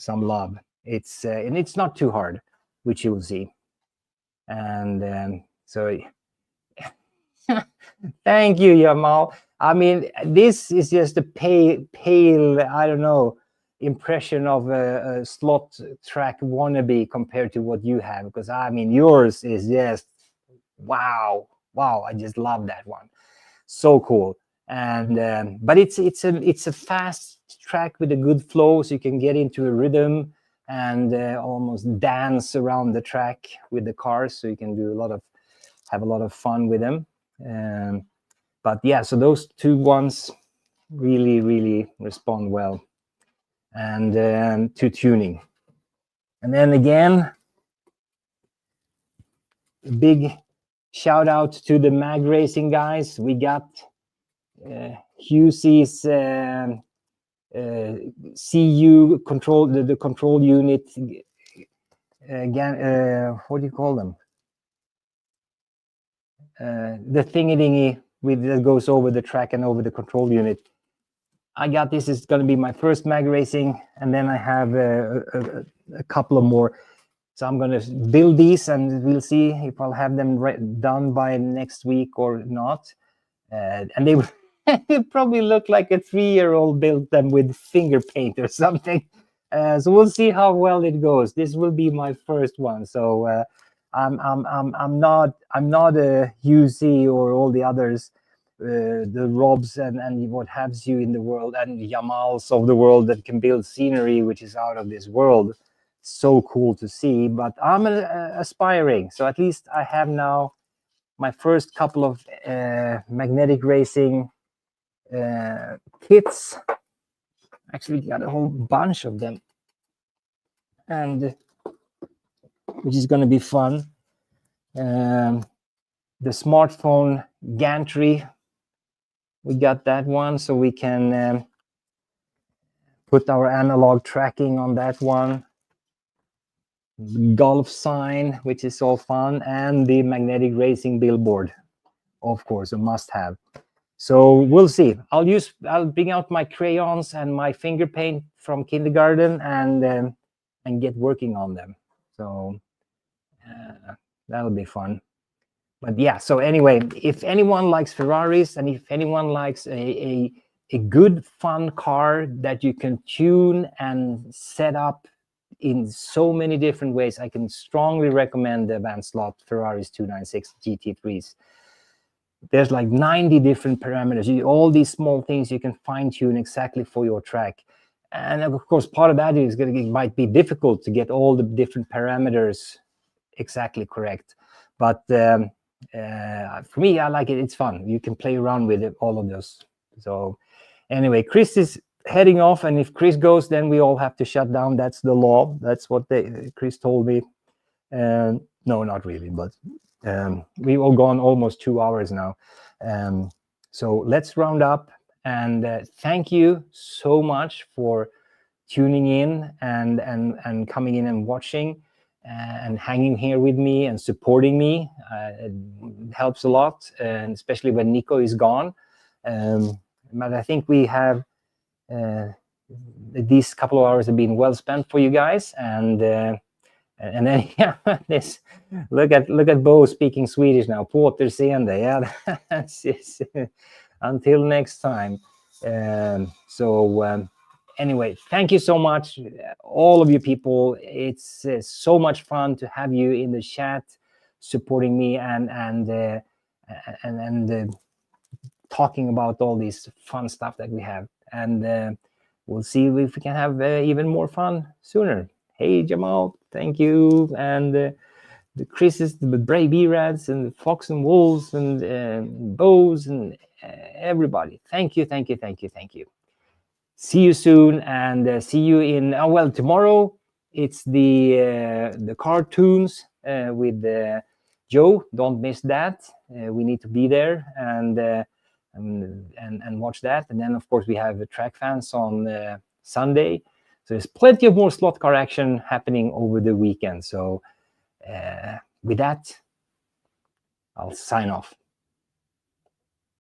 love. It's and it's not too hard, which you will see. And so thank you, Yamal. I mean, this is just a pale, I don't know, impression of a slot track wannabe compared to what you have, because I mean, yours is just wow. I just love that one. So cool. And but it's a fast track with a good flow, so you can get into a rhythm and almost dance around the track with the cars, so you can do have a lot of fun with them. But yeah, so those two ones really respond well and to tuning. And then again, a big shout out to the mag racing guys. We got Hughesy's CU control, the control unit. Again, what do you call them? The thingy that goes over the track and over the control unit. I got this. Is going to be my first mag racing, and then I have a couple of more. So I'm going to build these, and we'll see if I'll have them done by next week or not. And they will probably look like a 3-year-old built them with finger paint or something. So we'll see how well it goes. This will be my first one. So I'm not a UC or all the others the Robs and what haves you in the world, and Yamals of the world that can build scenery which is out of this world. So cool to see. But I'm aspiring, so at least I have now my first couple of magnetic racing kits. Actually got a whole bunch of them, and which is going to be fun. The smartphone Gantry, we got that one, so we can put our analog tracking on that one. Golf sign, which is all fun, and the magnetic racing billboard, of course, a must-have. So we'll see. I'll bring out my crayons and my finger paint from kindergarten and get working on them. So that'll be fun. But yeah, so anyway, if anyone likes Ferraris, and if anyone likes a good, fun car that you can tune and set up in so many different ways, I can strongly recommend the Avant Slot Ferraris 296 GT3s. There's like 90 different parameters. All these small things you can fine-tune exactly for your track. And of course, part of that is it might be difficult to get all the different parameters exactly correct. But for me, I like it. It's fun. You can play around with it, all of those. So anyway, Chris is heading off, and if Chris goes, then we all have to shut down. That's the law. That's what Chris told me. No, not really, but we've all gone almost 2 hours now. So let's round up, and thank you so much for tuning in and coming in and watching and hanging here with me and supporting me. It helps a lot, and especially when Nico is gone. But I think we have these couple of hours have been well spent for you guys, and then yeah, this look at Bo speaking Swedish now. På återseende, yeah. That's just, until next time. Anyway, thank you so much, all of you people. It's so much fun to have you in the chat, supporting me and talking about all this fun stuff that we have. And we'll see if we can have even more fun sooner. Hey, Jamal, thank you. And the Chris's, the Brave B-Rads, and the Fox and Wolves, and Bows, and everybody. Thank you. See you soon, and see you in, well, tomorrow it's the cartoons with Joe. Don't miss that. We need to be there and watch that. And then, of course, we have the track fans on Sunday. So there's plenty of more slot car action happening over the weekend. So with that, I'll sign off.